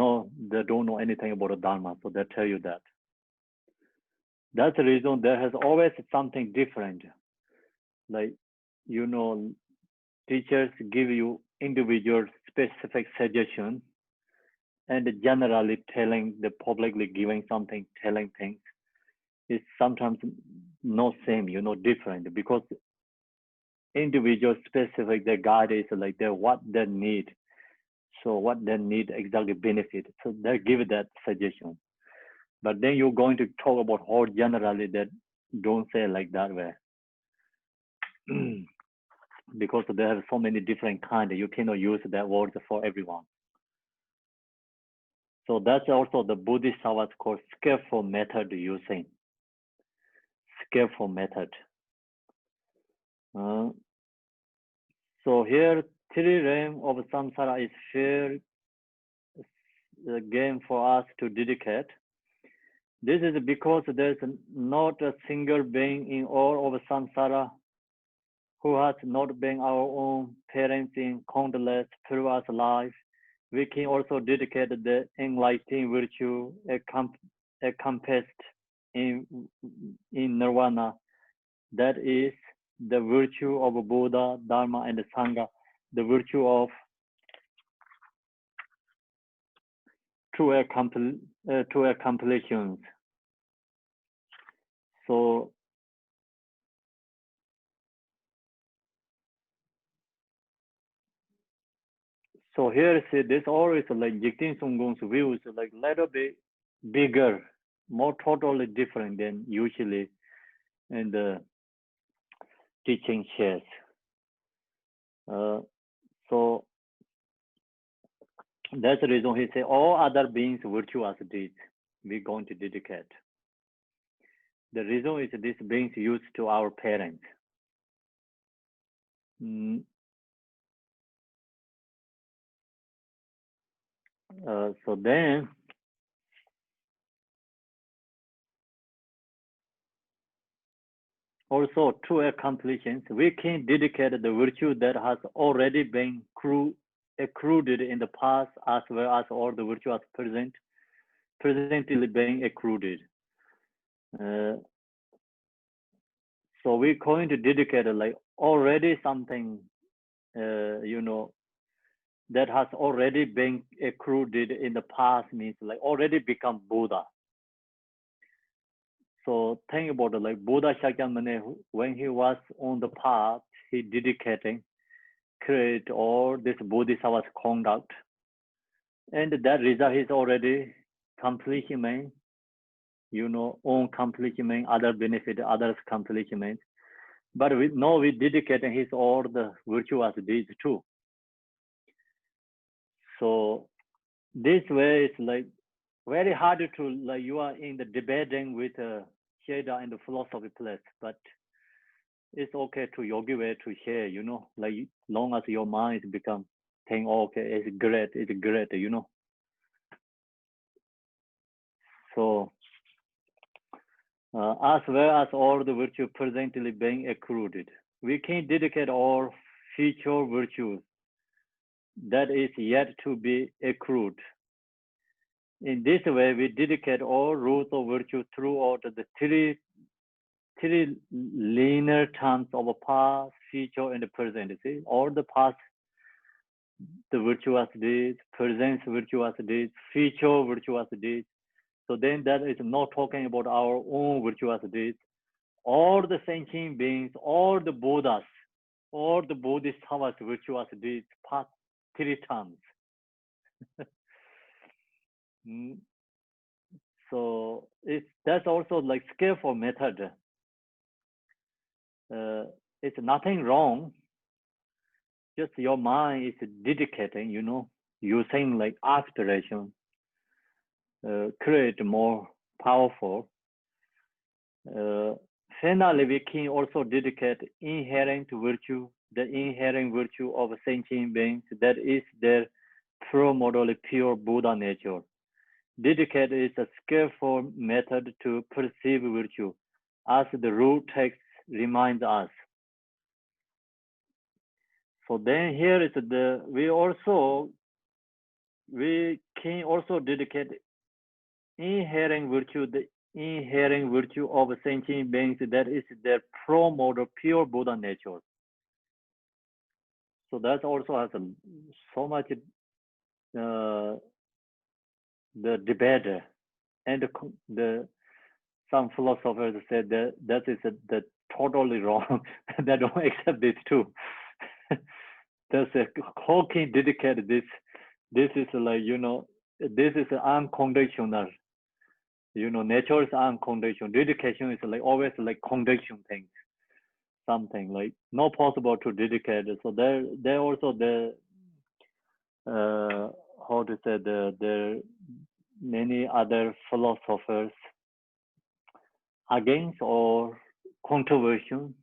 they don't know anything about the Dharma, so they tell you that. That's the reason there has always something different. Like, you know, teachers give you individual specific suggestion and generally telling the publicly giving something, telling things is sometimes not same, you know, different because individual specific, the guide is like what they need. So what they need exactly benefit. So they give that suggestion. But then you're going to talk about how generally that don't say like that way. Because there are so many different kinds, you cannot use that word for everyone. So that's also the Buddhist what's called skillful method using. Skillful method. So here, 3 realms of samsara is fair game for us to dedicate. This is because there's not a single being in all of samsara who has not been our own parents in countless previous life. We can also dedicate the enlightening virtue encompassed in nirvana. That is the virtue of Buddha, Dharma, and Sangha, the virtue of to accomplishments. So here see this always like Jigten Sungung's views like little bit bigger, more totally different than usually in the teaching shares. So that's the reason he say all other beings virtuous deeds we're going to dedicate. The reason is this beings used to our parents. So then also to accomplishments, we can dedicate the virtue that has already been accrued in the past, as well as all the virtues presently being accrued. So we're going to dedicate like already something, that has already been accrued in the past, means like already become Buddha. So think about it, like Buddha Shakyamuni, when he was on the path, he dedicating, create all this Bodhisattva's conduct, and that result is already accomplishment, own accomplishment, other benefit, others accomplishment. But we know we dedicating his all the virtuous deeds too. So this way is like very hard to like you are in the debating with Sheda and the philosophy place, but it's okay to yogi way to share, like long as your mind is become think, okay, it's great, So as well as all the virtue presently being accrued, we can dedicate all future virtues that is yet to be accrued. In this way, we dedicate all roots of virtue throughout the three linear terms of past, future, and present. See, all the past, the virtuous deeds, present virtuous deeds, future virtuous deeds. So then that is not talking about our own virtuous deeds. All the sentient beings, all the Buddhas, all the Bodhisattvas virtuous deeds, past 3 times. So that's also like skillful method. It's nothing wrong. Just your mind is dedicating, using like aspiration, create more powerful. Finally, we can also dedicate inherent virtue, the inherent virtue of sentient beings, that is their primordial pure Buddha nature. Dedicate is a skillful method to perceive virtue, as the root text reminds us. So then here is we can also dedicate inherent virtue, the inherent virtue of sentient beings, that is their primordial pure Buddha nature. So that also has so much the debate, and some philosophers said that is the totally wrong. They don't accept this too. That's how can dedicate this? This is like this is unconditional. Nature is unconditional. Dedication is like always like condition things. Something like not possible to dedicate. So there also the how to say the many other philosophers against or controversial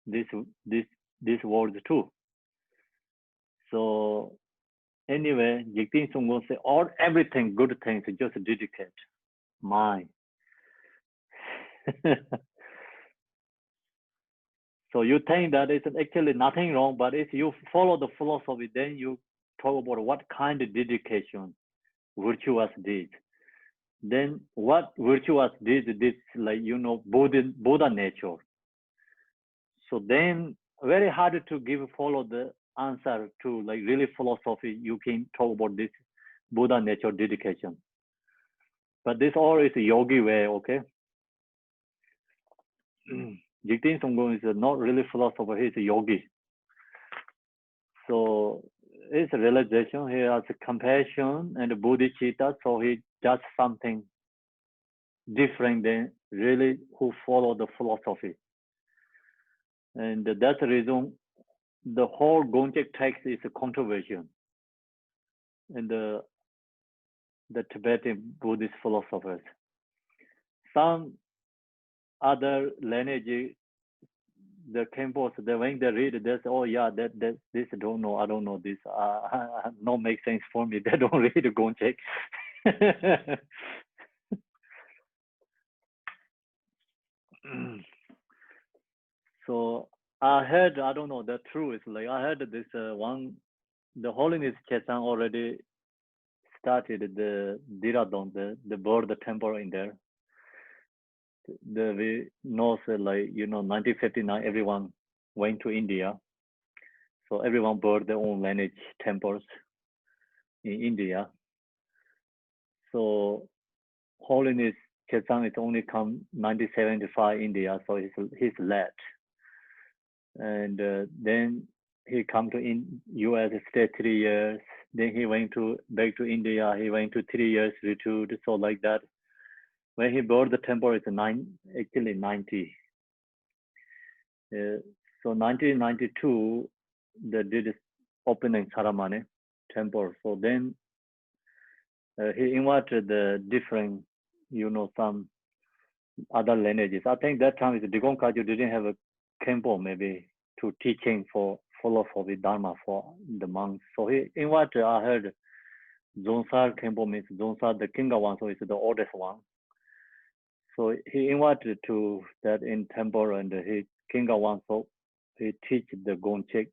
this words too. So anyway, Jigten Sunggung say all everything good things just dedicate mind. So you think that it's actually nothing wrong, but if you follow the philosophy, then you talk about what kind of dedication virtuous deeds. Then what virtuous deeds this like Buddha nature. So then very hard to follow the answer to like really philosophy. You can talk about this Buddha nature dedication. But this all is a yogi way, okay? Jigten Sunggung is not really philosopher, he's a yogi. So it's a realization, he has a compassion and bodhicitta, so he does something different than really who follow the philosophy. And that's the reason the whole Gongchek text is a controversial. And the Tibetan Buddhist philosophers. Some other lineage, the Khenpos, when they read this, oh yeah, this I don't know this, not make sense for me. They don't read Gongchek. So I heard, I don't know, the truth. Like I heard this one, the Holiness Chetan already started the Diradon, the bird temple in there. We know, like, 1959, everyone went to India. So everyone built their own lineage temples in India. So Holiness Chetan is only come 1975 India, so he's late. And then he come to US, stayed 3 years. Then he went back to India. He went to 3 years retreat. So like that. When he built the temple, it's 90. So 1992, they did opening ceremony temple. So then he invited the different, some other lineages. I think that time is Digong Kagyu didn't have a temple maybe to teaching for philosophy Dharma for the monks. So he invited, I heard Zonsar Khenpo means Zonsar the Kinga one, so it's the oldest one. So he invited to that in temple and he Kinga one, so he teach the Gongchek.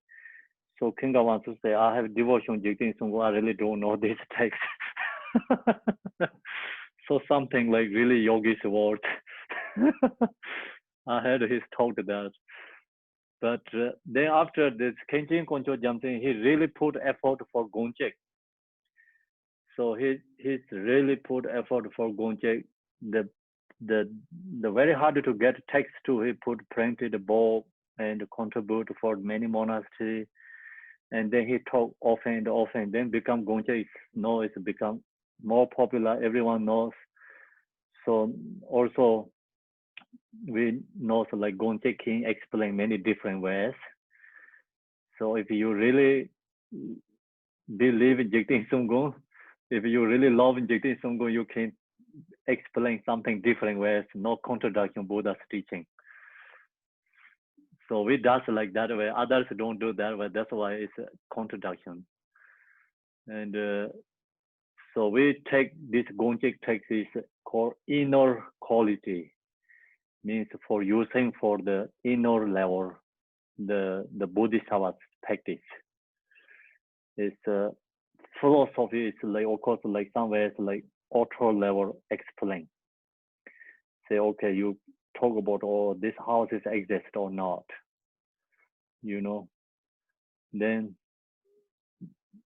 So Kinga wants to say, I have devotion Jigten Sunggu, I really don't know this text. So something like really yogi's word. I heard his talk that. But then after this Khenchen Koncho Jamten, he really put effort for Gongchek. So he's really put effort for Gongchek. The very hard to get text too. He printed a book and contribute for many monasteries. And then he talk often and often. Then become Gongchek. It's become more popular. Everyone knows. So also we know like Gongchek King explain many different ways. So if you really believe in Jigten Sunggung, if you really love Jigten Sunggung, you can explain something different ways, no contradiction Buddha's teaching. So we does like that way. Others don't do that way. That's why it's a contradiction. And so we take this Gongchek text is called inner quality, means for using for the inner level, the Bodhisattva practice. It's philosophy is like, of course, like somewhere it's like author level explain. Say, okay, you talk about, oh, this houses exist or not, then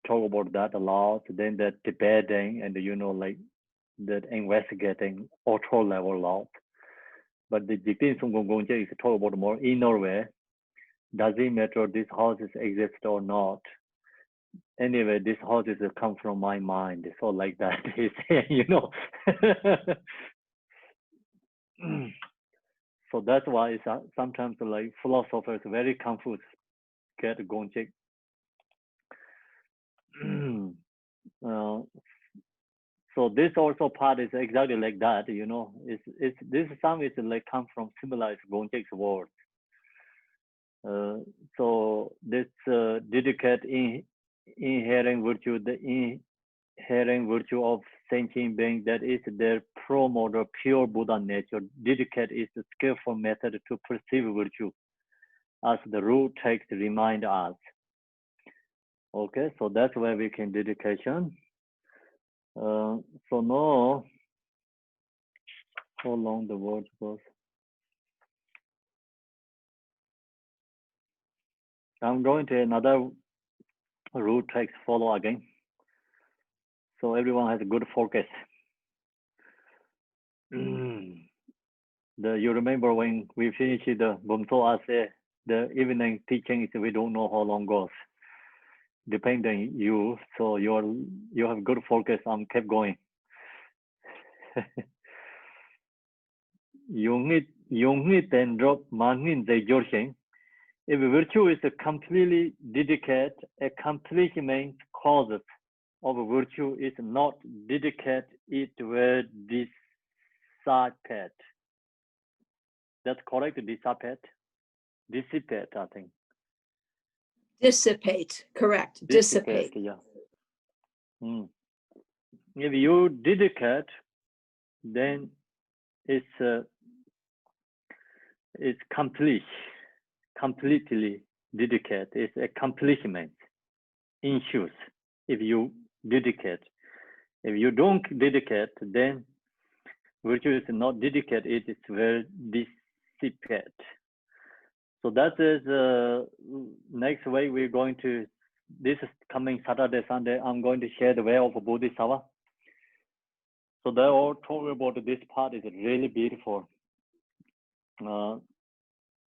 talk about that a lot, then the debating and, like the investigating author level a lot. But the Jigten Sunggung Gongchek is talk about more inner way. Does it matter this houses exist or not? Anyway, this houses come from my mind. So like that, he's saying, So that's why it's sometimes like philosophers very confused, get Gongchek. So this also part is exactly like that, It's this some is like come from similar Gongchek's words. So this dedicate inherent virtue, the inherent virtue of sentient being, that is their pro-mode or pure Buddha nature. Dedicate is a skillful method to perceive virtue, as the root text remind us. Okay, so that's where we can dedication. So now, how long the word goes? I'm going to another root text follow again. So everyone has a good focus. You remember when we finished the Bumso Ase, the evening teaching is we don't know how long goes. Depending you, so you have good focus on keep going. Yongit and drop manin the Jorgen. If virtue is a completely dedicated, accomplishment causes of virtue is not dedicated, it will dissipate. That's correct, dissipate? Dissipate, I think. Dissipate, correct. Dissipate. Yeah. If you dedicate, then it's completely dedicate. It's accomplishment issues. If you dedicate, if you don't dedicate, then virtue is not dedicate. It is very dissipate. So that is next way we're going to. This is coming Saturday, Sunday. I'm going to share the way of Bodhisattva. So they all talk about this part is really beautiful.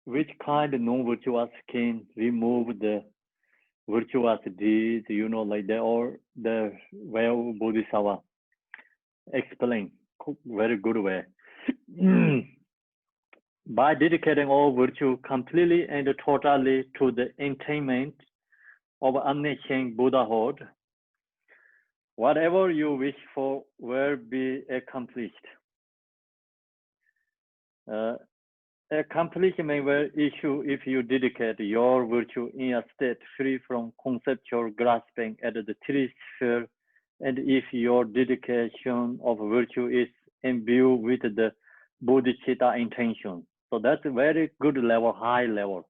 Which kind of non-virtuous can remove the virtuous deeds, like they all the way of Bodhisattva explain very good way. By dedicating all virtue completely and totally to the attainment of unchanged Buddhahood, whatever you wish for will be accomplished. Accomplishment will issue if you dedicate your virtue in a state free from conceptual grasping at the three spheres, and if your dedication of virtue is imbued with the bodhicitta intention. So that's a very good level, high level.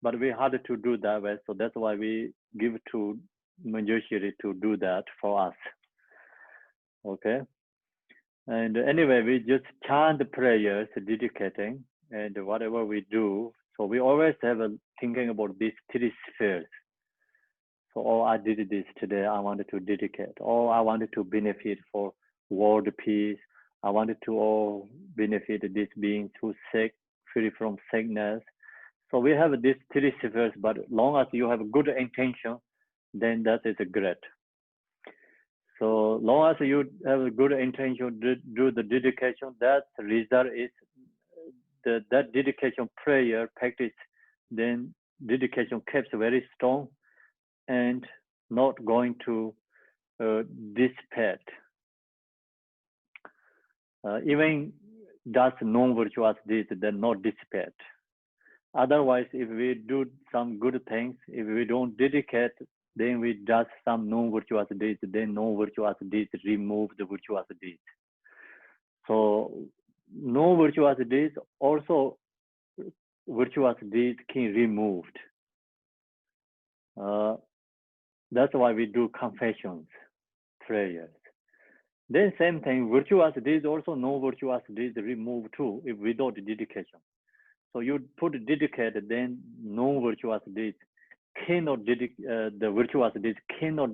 But we had to do that way, so that's why we give to Manjushri to do that for us. Okay. And anyway, we just chant the prayers, dedicating, and whatever we do. So we always have a thinking about these three spheres. So, oh, I did this today. I wanted to dedicate. Oh, I wanted to benefit for world peace. I wanted to benefit this being too sick, free from sickness. So we have these three spheres, but long as you have a good intention, then that is great. So long as you have a good intention to do the dedication, that result is that dedication prayer practice, then dedication keeps very strong and not going to dissipate. Even does non-virtuous deeds, then not dissipate. Otherwise, if we do some good things, if we don't dedicate, then we do some non-virtuous deeds, then non-virtuous deeds remove the virtuous deeds. So non-virtuous deeds also virtuous deeds can be removed. That's why we do confessions, prayers. Then same thing, virtuous deeds also non-virtuous deeds remove too, if without dedication. So you put dedicated, then non-virtuous deeds cannot the virtuous deeds cannot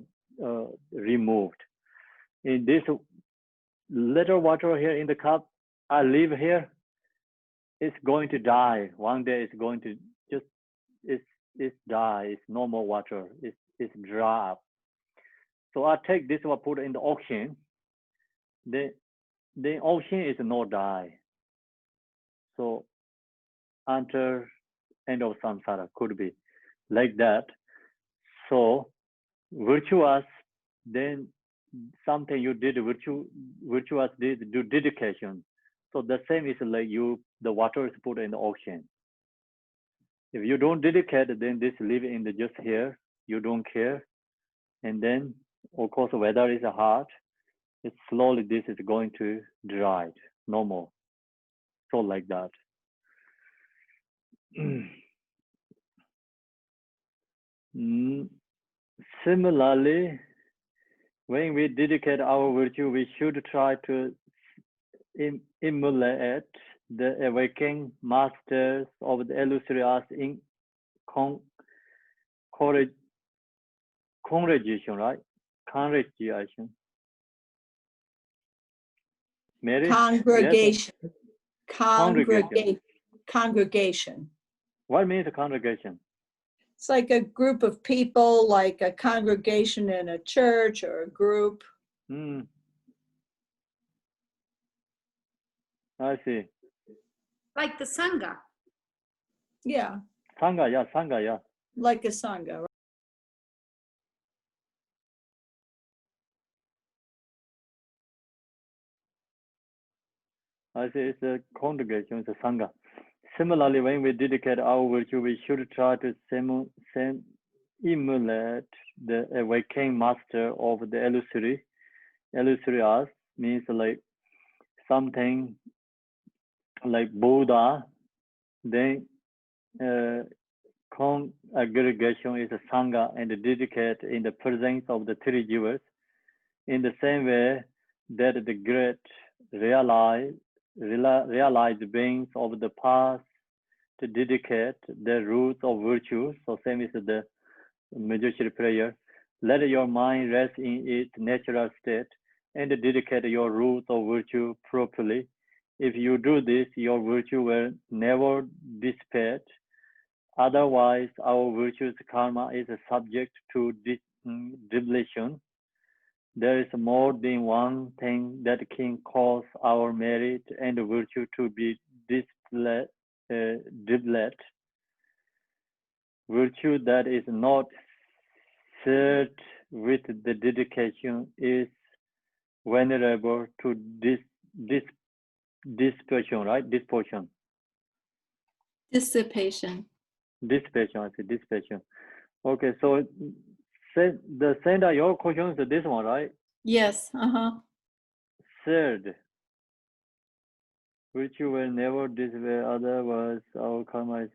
removed. In this little water here in the cup, I leave here, it's going to die. One day it's going to just it's die. It's no more water. It's dry up. So I take this one, put it in the ocean. The ocean is not die. So until end of samsara could be like that. So virtuous, then something you did virtuous did do dedication. So the same is like the water is put in the ocean. If you don't dedicate, then this live in the just here, you don't care. And then of course weather is hard, it's slowly this is going to dry, no more. So like that. Similarly, when we dedicate our virtue, we should try to emulate the awakening masters of the illusory arts in congregation, right? Congregation. Mary? Congregation. Congregation. Congregation. What means a congregation? It's like a group of people, like a congregation in a church or a group. I see. Like the Sangha. Yeah, Sangha, yeah. like a sangha. I see, it's a congregation, it's a sangha. Similarly, when we dedicate our virtue, we should try to emulate the awakening master of the illusory. Illusory us means like something like Buddha. Then congregation is a sangha and dedicate in the presence of the three jivas. In the same way that the great realized beings of the past to dedicate the roots of virtue. So same is the Majority prayer. Let your mind rest in its natural state and dedicate your roots of virtue properly. If you do this, your virtue will never dissipate. Otherwise, our virtue's karma is subject to depletion. There is more than one thing that can cause our merit and virtue to be depleted. Virtue that is not shared with the dedication is vulnerable to dissipation, right? Dissipation. Dissipation. Dissipation, I see, dissipation. Okay, so the center, your question is this one, right? Yes. Third, virtue will never dissipate, otherwise our karma is.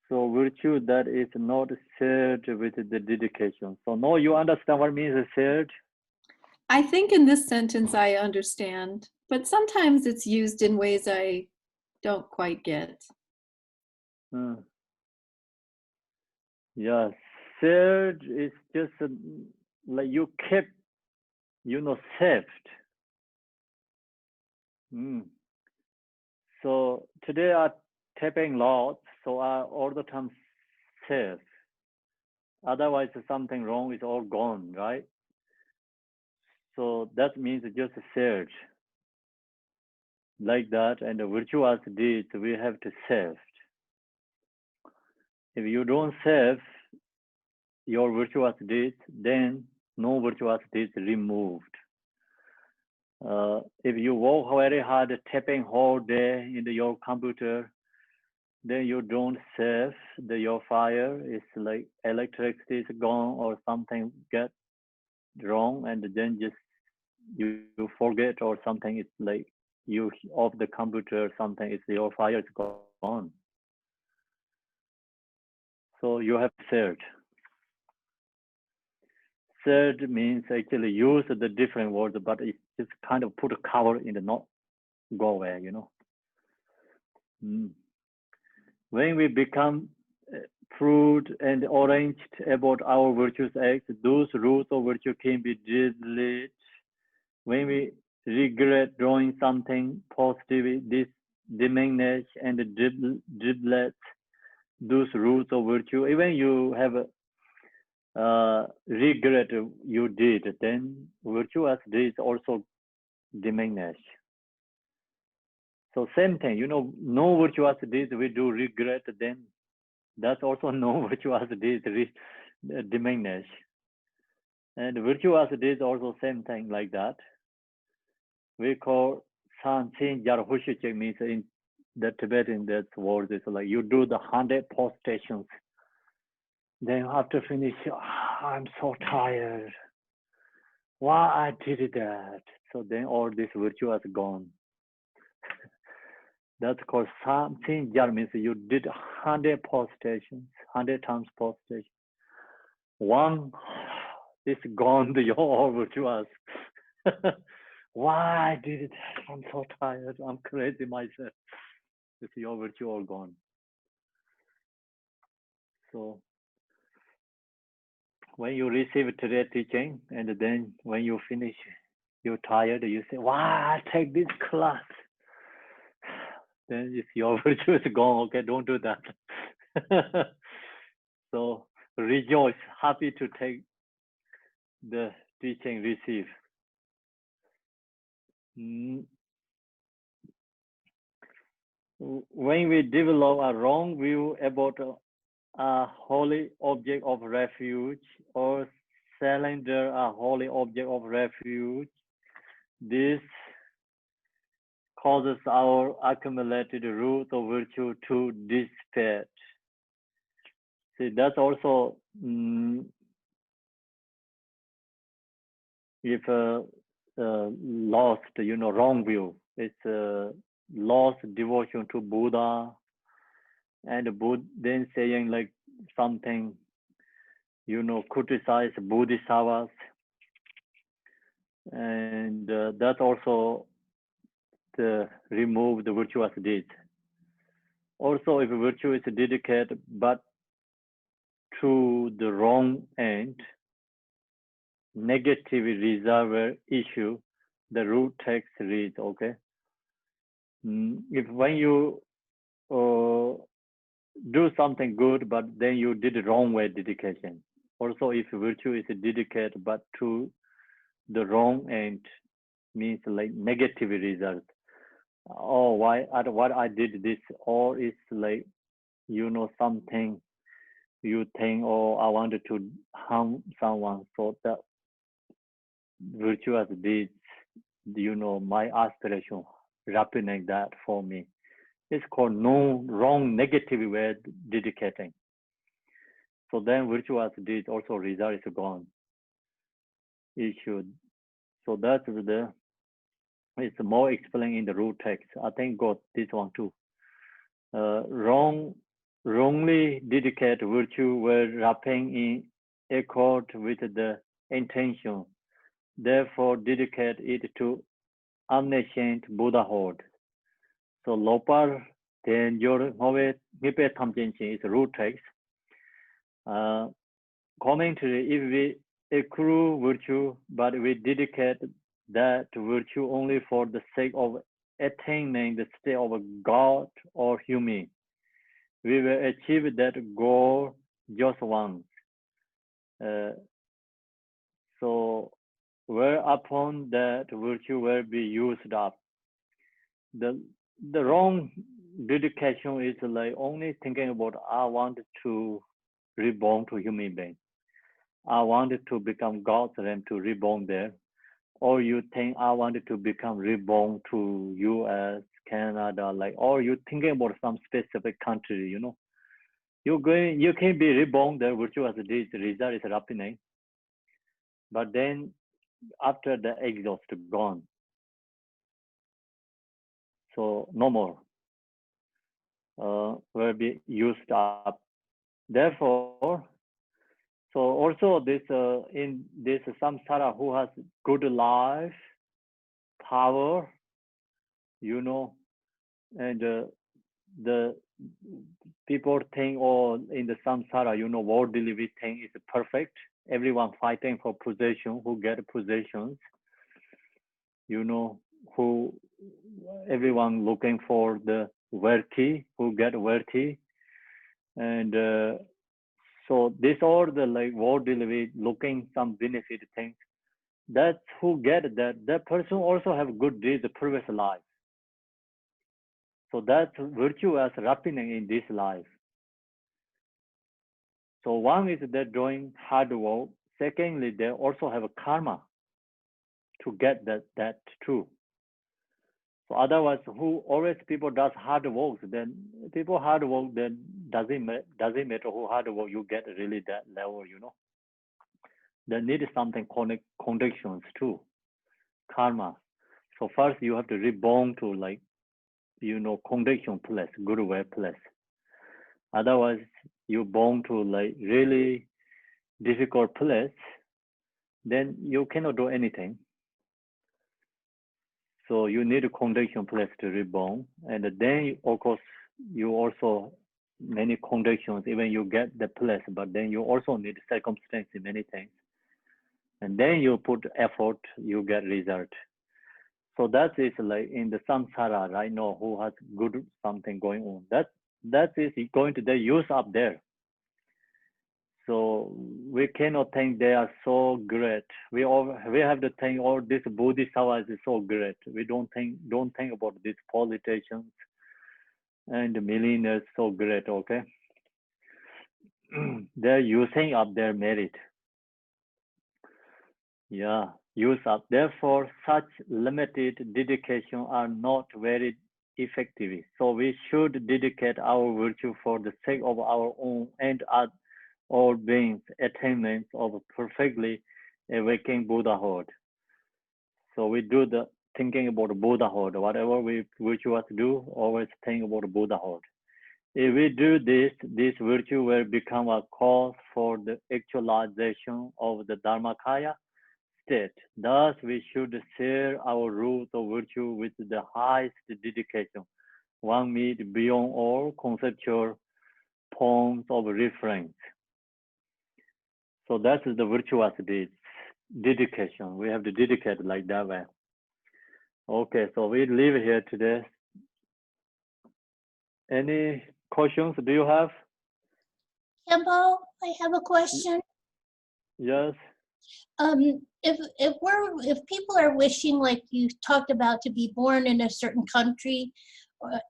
So virtue that is not shared with the dedication. So now you understand what means shared? I think in this sentence I understand, but sometimes it's used in ways I don't quite get. Yeah, shared is just like you kept, saved. So today I tapping lots, so I all the time save. Otherwise something wrong is all gone, right? So that means just shared. Like that, and the virtuous deeds we have to save. If you don't save your virtuous deeds, then no virtuous deeds removed. If you work very hard tapping whole day into your computer, then you don't save your fire. It's like electricity is gone or something get wrong, and then just you forget or something. It's like you off the computer or something. It's your fire is gone. So you have shared. Shared means actually use the different words, but it's just kind of put a cover in the not go away, When we become prude and orange about our virtuous acts, those roots of virtue can be deleted. When we regret doing something positive, this diminish and deplete those roots of virtue. Even you have regret you did, then virtuous deeds also diminish. So same thing, no virtuous deeds we do regret, then that's also no virtuous deeds diminish. And virtuous deeds also same thing like that. We call san chin jar hushichek, means in the Tibetan that word is like you do the 100 prostrations. Then after finish, I'm so tired. Why I did that? So then all this virtue is gone. That's called something jar, means you did 100 prostrations, 100 times prostration. One is gone, your virtuous. Why I did it? I'm so tired. I'm crazy myself. It's your virtue all gone. So when you receive today's teaching, and then when you finish, you're tired, you say, wow, I take this class. Then if your virtue is gone, okay, don't do that. So rejoice, happy to take the teaching receive. When we develop a wrong view about a holy object of refuge or surrender a holy object of refuge, this causes our accumulated root of virtue to dissipate. See, that's also if lost, wrong view. It's lost devotion to Buddha, and Buddha then saying like something, criticize Bodhisattvas, and that also remove the virtuous deeds. Also, if virtue is dedicated but to the wrong end, negative reservoir issue, the root text reads, okay? If when you do something good, but then you did the wrong way dedication. Also, if virtue is dedicated but to the wrong end, means like negative result. Oh, what I did this, or it's like, something you think, oh, I wanted to harm someone, so that virtuous deeds, my aspiration, representing that for me. It's called no wrong negative way dedicating. So then virtuous deeds also result is gone. Issue. So that's it's more explained in the root text. I think got this one too. Wrongly dedicate virtue were wrapping in accord with the intention. Therefore, dedicate it to omniscient Buddhahood. So Lopar then your Hove Hipe Tamjinchi is root text. Commentary, if we accrue virtue, but we dedicate that virtue only for the sake of attaining the state of a God or human, we will achieve that goal just once. So whereupon that virtue will be used up. The wrong dedication is like only thinking about I want to reborn to human being. I wanted to become God's realm to reborn there. Or you think I wanted to become reborn to US, Canada, like, or you thinking about some specific country, you can be reborn there, virtuous deeds, result is happening. But then after the exhaust gone, so no more will be used up. Therefore, so also this in this samsara who has good life, power, and the people think, oh, in the samsara, worldly we think is perfect. Everyone fighting for possession, who get possessions, who everyone looking for the wealthy, who get wealthy, and so this all the like worldly looking some benefit things. That's who get that person also have good deeds the previous life. So that's virtue as happening in this life. So one is they're doing hard work. Secondly, they also have a karma to get that too. So otherwise, who always people does hard work, then people hard work, then doesn't matter who hard work, you get really that level, They need something conditions too, karma. So first you have to reborn to like, condition place, good way place. Otherwise, you born to like really difficult place, then you cannot do anything. So you need a condition place to reborn, and then of course you also many conditions, even you get the place, but then you also need circumstance in many things. And then you put effort, you get result. So that is like in the samsara right now, who has good something going on. That is going to the use up there. So we cannot think they are so great. We have to think, oh, this bodhisattva is so great. We don't think about these politicians and the millionaires so great, okay? They're using up their merit. Yeah, use up. Therefore, such limited dedication are not very effective. So we should dedicate our virtue for the sake of our own and all beings' attainments of perfectly awakening Buddhahood. So we do the thinking about Buddhahood. Whatever we virtuous do, always think about Buddhahood. If we do this, this virtue will become a cause for the actualization of the Dharmakaya state. Thus, we should share our rules of virtue with the highest dedication. One meet beyond all conceptual forms of reference. So that is the virtuosity, dedication. We have to dedicate like that way. Okay, so we leave here today. Any questions do you have? Kempo, I have a question. Yes. If people are wishing, like you talked about, to be born in a certain country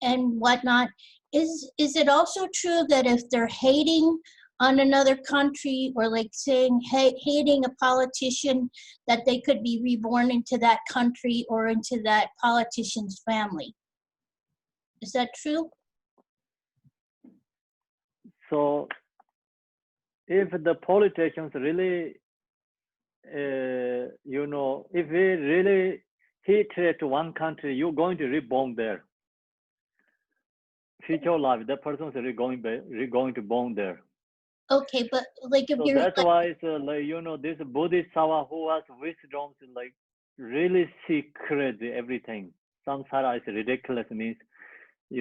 and whatnot, is it also true that if they're hating on another country, or like saying hating a politician, that they could be reborn into that country or into that politician's family? Is that true? So if the politicians really, if we really hatred one country, you're going to reborn there. Future life, that person is going to born there. Okay, but like if So you're that's why it's like, this bodhisattva who has wisdom to like really see crazy everything. Samsara is ridiculous, means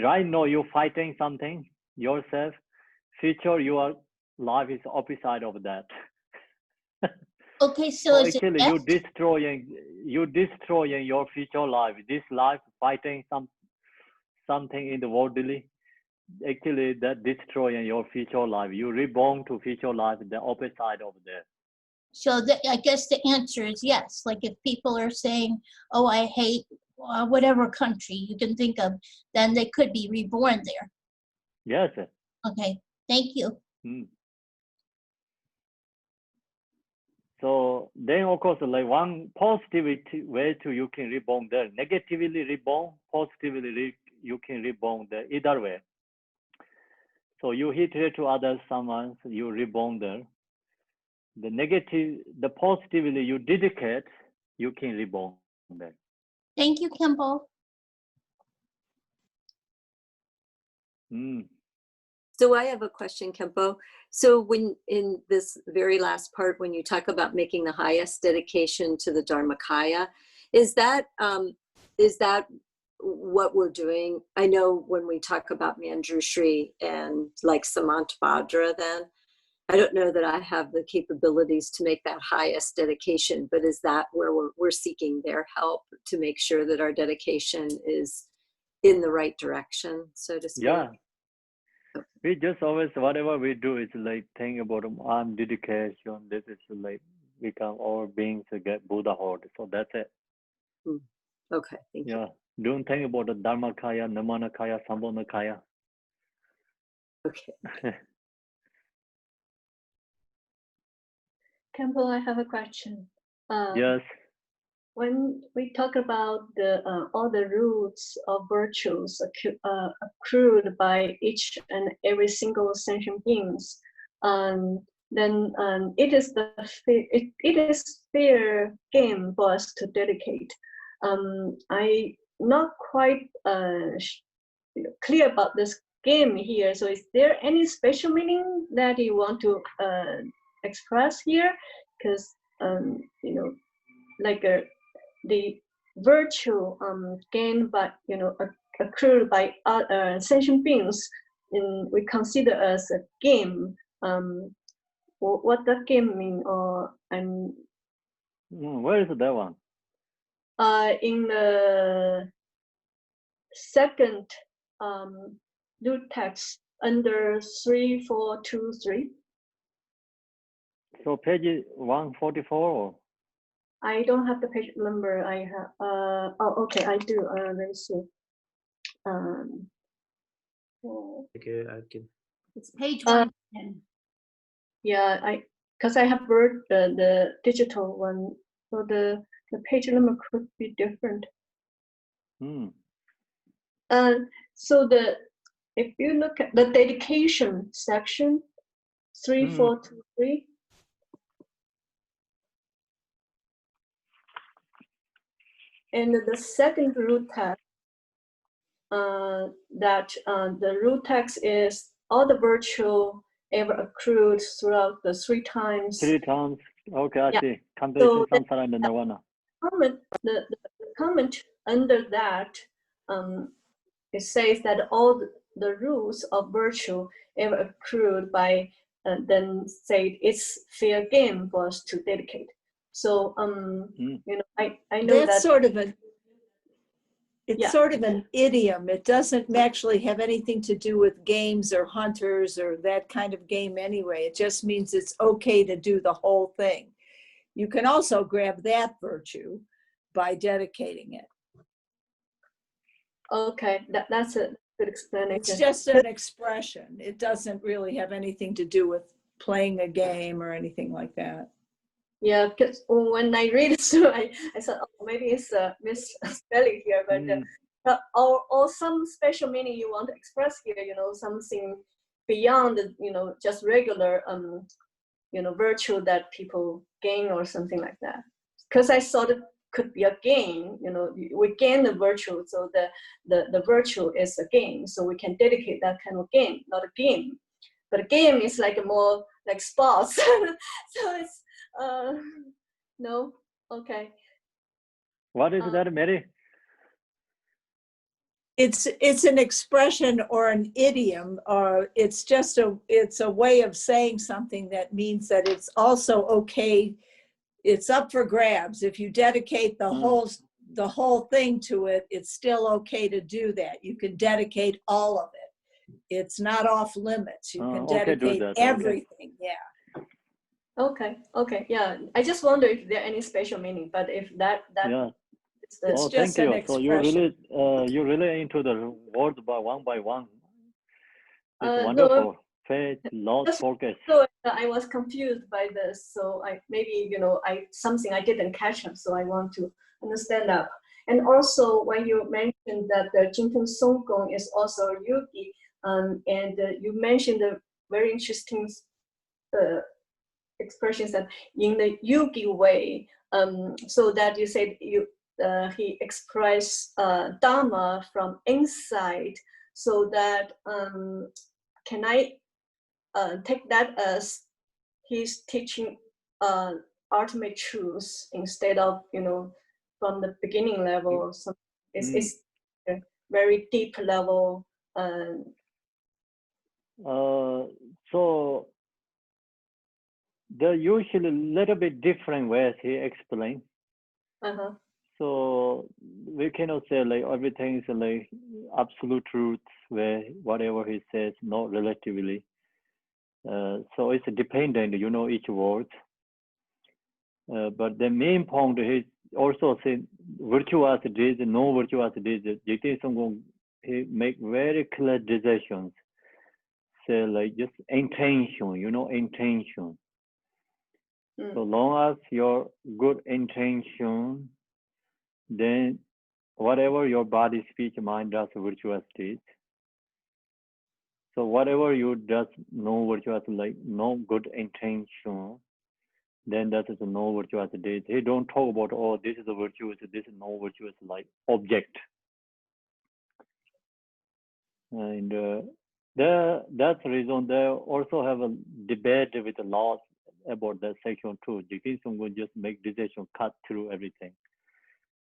right now you're fighting something yourself. Future your life is opposite of that. okay, so So is it actually best? you're destroying your future life. This life fighting something in the worldly. Actually, that destroying your future life. You reborn to future life, the opposite of that. So I guess the answer is yes. Like if people are saying, oh, I hate whatever country you can think of, then they could be reborn there. Yes. Okay, thank you. So then, of course, like one positivity way to you can reborn there. Negatively reborn, positively you can reborn there. Either way. So you hatred to others, someone, so you reborn there. The negative, the positively you dedicate, you can reborn there. Thank you, Kimball. So I have a question, Kempo. So when in this very last part, when you talk about making the highest dedication to the Dharmakaya, is that what we're doing? I know when we talk about Manjushri and like Samantabhadra, then I don't know that I have the capabilities to make that highest dedication, but is that where we're seeking their help to make sure that our dedication is in the right direction, so to speak? Yeah. We just always, whatever we do is like think about dedication. This is like become all beings to get Buddhahood. So that's it. Okay, thank you. Yeah. Don't think about the Dharmakaya, Namanakaya, Sambhonakaya. Okay. Campbell, I have a question. Yes. When we talk about all the roots of virtues accrued by each and every single sentient beings, then it is fair game for us to dedicate. I'm not quite clear about this game here. So, is there any special meaning that you want to express here? Because like the virtue gained by accrued by sentient beings we consider as a game. What that game mean? Or where is that one? In the second root text under 3423. So page 144. Or? I don't have the page number. I have. Oh, okay, I do. Let me see. Okay, I can. It's page 110. Yeah, because I have read the digital one, so the page number could be different. So if you look at the dedication section, 3423. And the second root text, the root text is all the virtue ever accrued throughout the 3 times. 3 times. Okay, I see. So Samsara and Nirvana. The comment under that, it says that all the rules of virtue ever accrued by then say it's fair game for us to dedicate. So you know, I know that's that sort of sort of an idiom. It doesn't actually have anything to do with games or hunters or that kind of game anyway. It just means it's okay to do the whole thing. You can also grab that virtue by dedicating it. Okay, that's a good explanation. It's just an expression. It doesn't really have anything to do with playing a game or anything like that. Yeah, because when I read it through, I thought, oh, maybe it's a misspelling here, but or some special meaning you want to express here, you know, something beyond, you know, just regular, you know, virtue that people gain or something like that. Because I thought it could be a game, you know, we gain the virtue, so the virtue is a game, so we can dedicate that kind of game, not a game. But a game is like more like sports, so it's no, okay. What is that, Mary? It's an expression or an idiom, or it's just a way of saying something that means that it's also okay. It's up for grabs. If you dedicate the whole thing to it, it's still okay to do that. You can dedicate all of it. It's not off limits. You can dedicate everything. Okay. Yeah. Okay, yeah. I just wonder if there any special meaning, but if that it's just an expression. So you're really into the words by one. It's wonderful. Faith, Lord, focus. So I was confused by this, so maybe, you know, something I didn't catch up, so I want to understand that. And also when you mentioned that the Jingteng Song Gong is also a yogi, and you mentioned a very interesting expressions that in the yogi way, so that you said he expressed Dharma from inside, so that can I take that as he's teaching ultimate truth instead of, you know, from the beginning level or something? It's a very deep level. So they're usually a little bit different ways he explained. So we cannot say like everything is like absolute truth, where whatever he says, not relatively. So it's dependent, you know, each word. But the main point is also say virtue as it is, no virtue as it is. Jigten Songong, he make very clear decisions. Say like just intention, you know, intention. So long as your good intention, then whatever your body, speech, mind does virtuous deeds. So whatever you does no virtuous, like no good intention, then that is a no virtuous deed. He don't talk about, oh, this is a virtuous, this is no virtuous, like object. And that's the reason they also have a debate with the laws about that section too. Jigten Songong just make decision, cut through everything.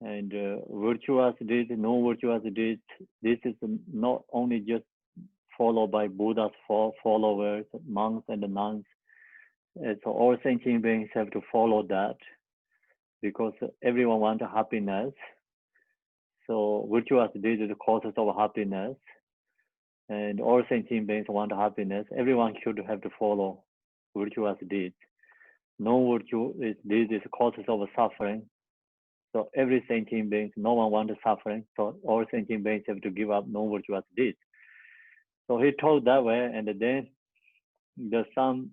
And virtuous deeds, no virtuous deeds, this is not only just followed by Buddha's followers, monks and nuns. And so all sentient beings have to follow that because everyone wants happiness. So virtuous deeds is the causes of happiness. And all sentient beings want happiness. Everyone should have to follow virtuous deeds. No virtue is deeds is causes of suffering. So every sentient being, no one wants suffering. So all sentient beings have to give up no virtuous deeds. So he told that way, and then some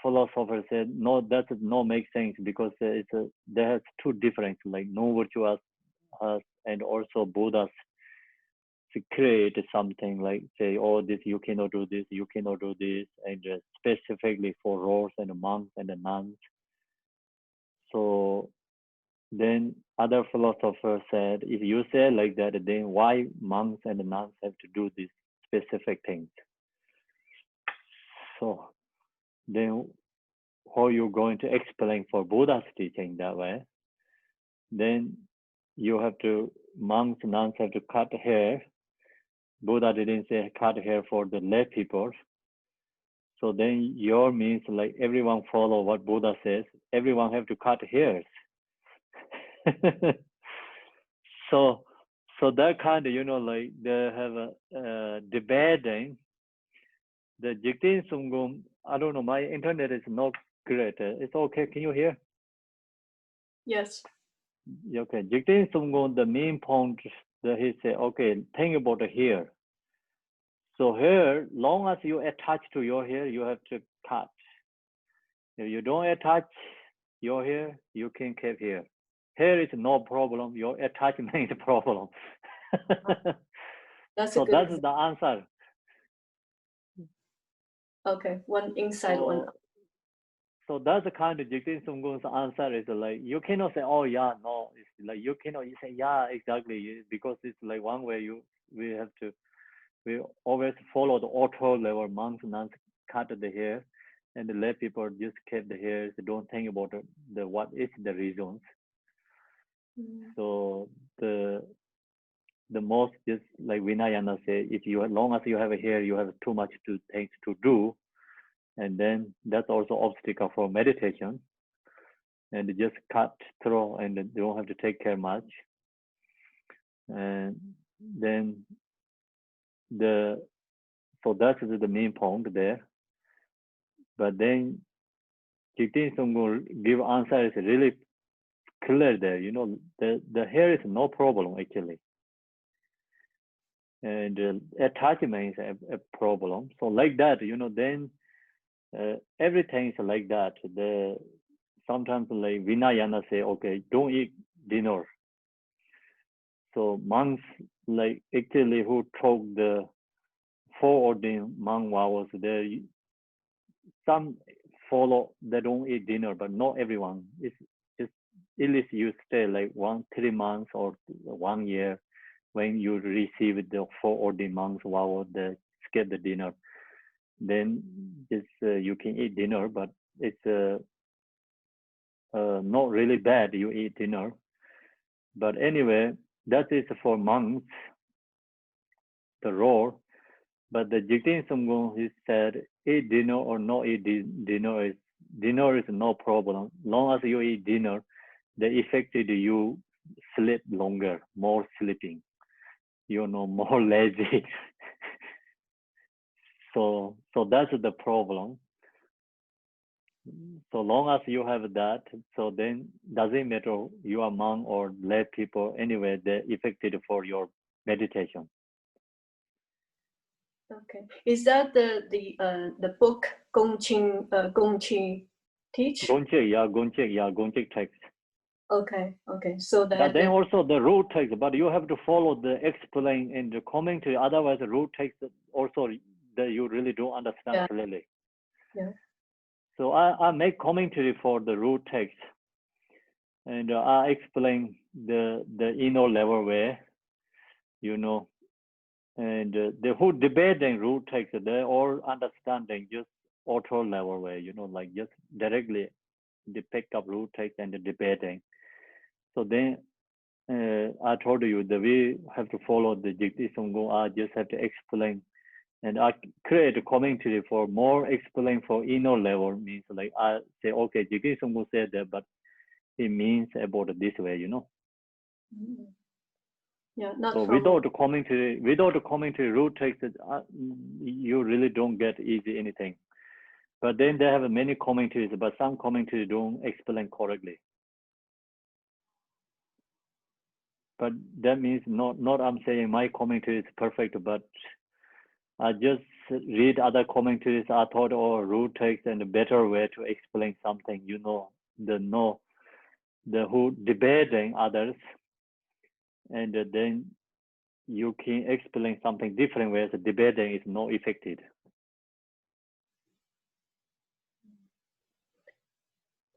philosophers said, no, that does not make sense because there's two different, like no virtuous and also Buddha's to create something like say, oh, this you cannot do this, you cannot do this, and specifically for roles and monks and nuns. So then other philosophers said, if you say like that, then why monks and nuns have to do these specific things? So then how you going to explain for Buddha's teaching that way? Then you have to, monks, nuns have to cut hair. Buddha didn't say cut hair for the lay people. So then your means like everyone follow what Buddha says. Everyone have to cut hairs. so that kind of, like they have a debating. The Jigten Sungum, I don't know, my internet is not great. It's okay, can you hear? Yes. Okay, Jigten Sungum, the main point that he said, okay, think about the hair. So hair, long as you attach to your hair, you have to cut. If you don't attach your hair, you can keep hair. Hair is no problem, your attachment is a problem. That's so a good that's the answer. Okay, one inside, one out. So that's the kind of Jigten Sungum's answer is like, you cannot say, oh yeah, no, it's like, you cannot, you say, yeah, exactly, because it's like one way we always follow the auto level, monks, nuns cut the hair, and the lay people just keep the hair, they don't think about the what is the reasons. So the most just like Vinayana say, if you, as long as you have a hair, you have too much things to do, and then that's also obstacle for meditation. And just cut through, and you don't have to take care much. And then so that's the main point there. But then Jigten Sungul give answer is really clear there. The hair is no problem actually. And attachment is a problem. So like that, then everything is like that. Sometimes like Vinayana say, okay, don't eat dinner. So monks like actually who took the foreordained monk vows, there some follow, they don't eat dinner, but not everyone. It's just at least you stay like 3 months or 1 year when you receive the foreordained monk's vow, they skip the dinner. Then just you can eat dinner, but it's not really bad you eat dinner. But anyway, that is for monks, the rule. But the Jigten Sungul, he said, eat dinner or not eat dinner is no problem. Long as you eat dinner, the effect is you sleep longer, more sleeping, more lazy. So that's the problem. So long as you have that, so then doesn't matter you are monk or lay people, anyway, they're affected for your meditation. Okay, is that the book Gongqing teach? Gongqing text. Okay, so But then also the root text, but you have to follow the explain and the commentary. Otherwise, the root text also that you really don't understand clearly. Yeah. So I make commentary for the root text, and I explain the inner level way, and the whole debating root text, they're all understanding just auto level way, like just directly they pick up root text and the debating. So then I told you that we have to follow the Jigten Sungul. I just have to explain And I create a commentary for more explain for inner level, means like I say, okay, Jigin Songmu said that, but it means about this way, you know. Yeah, not So from without the commentary root text, you really don't get easy anything. But then they have many commentaries, but some commentaries don't explain correctly. But that means not I'm saying my commentary is perfect, but I just read other commentaries. I thought, oh, root text and a better way to explain something, you know, the who debating others, and then you can explain something different ways. Debating is not effective.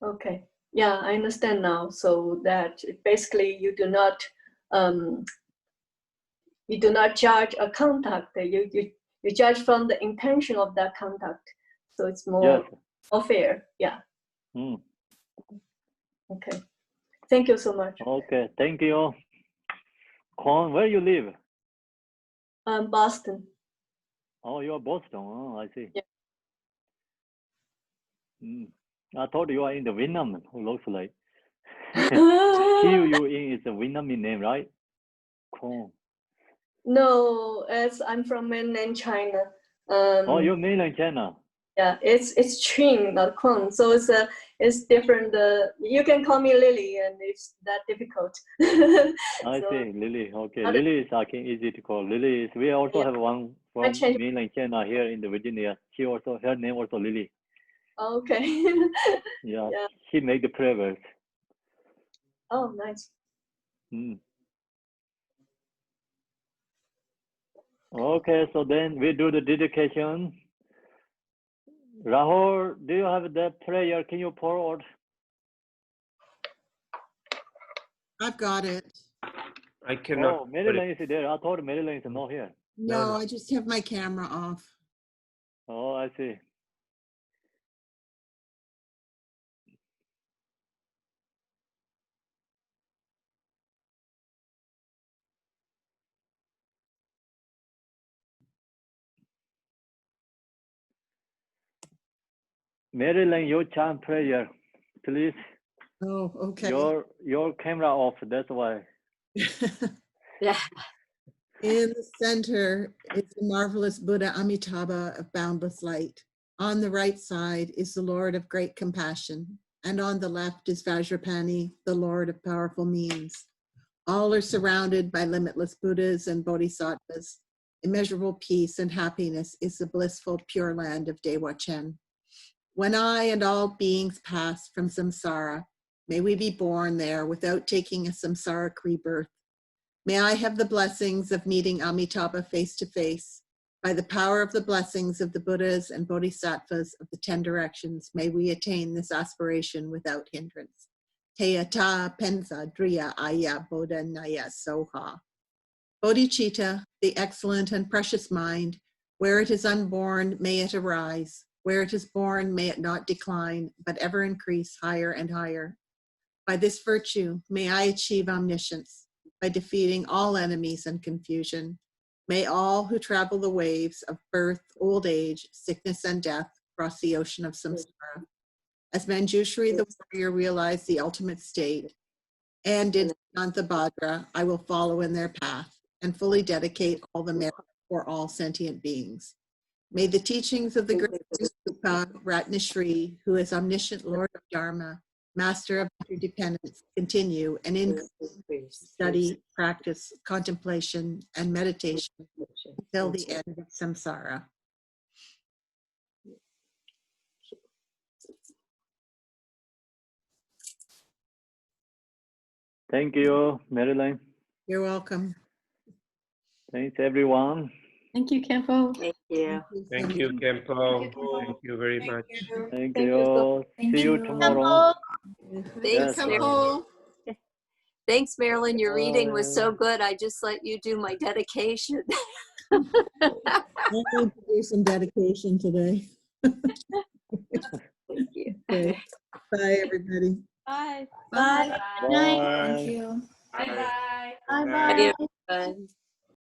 Okay. Yeah, I understand now. So that basically you do not judge a contact. You judge from the intention of that contact. So it's more fair. Yeah. Okay. Thank you so much. Okay, thank you. Con, where you live? Boston. Oh, you're Boston. Oh, I see. Yeah. I thought you are in the Vietnam. Looks like. you in is a Vietnamese name, right? Con. No, I'm from mainland China. Oh, you're mainland China. Yeah, it's Ching, not Kwon. So it's different. You can call me Lily, and it's that difficult. I see, Lily. Okay, Lily is easy to call. Lily is. We also have one from mainland China here in the Virginia. Her name also Lily. Okay. Yeah, she made the prayers. Oh, nice. Okay, so then we do the dedication. Rahul, do you have that prayer? Can you pour out? I've got it. I cannot. Oh, Marilyn is there. I thought Marilyn is not here. No, I just have my camera off. Oh, I see. Marilyn, your chant prayer, please. Oh, okay. Your camera off. That's why. Yeah. In the center is the marvelous Buddha Amitabha of boundless light. On the right side is the Lord of great compassion, and on the left is Vajrapani, the Lord of powerful means. All are surrounded by limitless Buddhas and Bodhisattvas. Immeasurable peace and happiness is the blissful pure land of Dewa Chen. When I and all beings pass from samsara, may we be born there without taking a samsaric rebirth. May I have the blessings of meeting Amitabha face to face. By the power of the blessings of the Buddhas and Bodhisattvas of the 10 directions, may we attain this aspiration without hindrance. Teyata pensa driya aya bodha naya soha. Bodhicitta, the excellent and precious mind, where it is unborn, may it arise. Where it is born, may it not decline, but ever increase higher and higher. By this virtue, may I achieve omniscience. By defeating all enemies and confusion, may all who travel the waves of birth, old age, sickness, and death cross the ocean of samsara. As Manjushri the warrior realized the ultimate state, and in Siddhanta I will follow in their path and fully dedicate all the merit for all sentient beings. May the teachings of the great Rupa Ratnashri, who is omniscient Lord of Dharma, master of interdependence, continue and increase study, practice, contemplation, and meditation until the end of samsara. Thank you, Marilyn. You're welcome. Thanks, everyone. Thank you, Kempo. Thank you. Thank you, Kempo. Thank you very much. Thank you. See you tomorrow. Thanks, Yes, Marilyn. Thanks, Marilyn. Your reading was so good. I just let you do my dedication. I need to do some dedication today. Thank you. Okay. Bye, everybody. Bye. Bye. Good night. Bye. Thank you. Bye-bye. Bye-bye. Bye.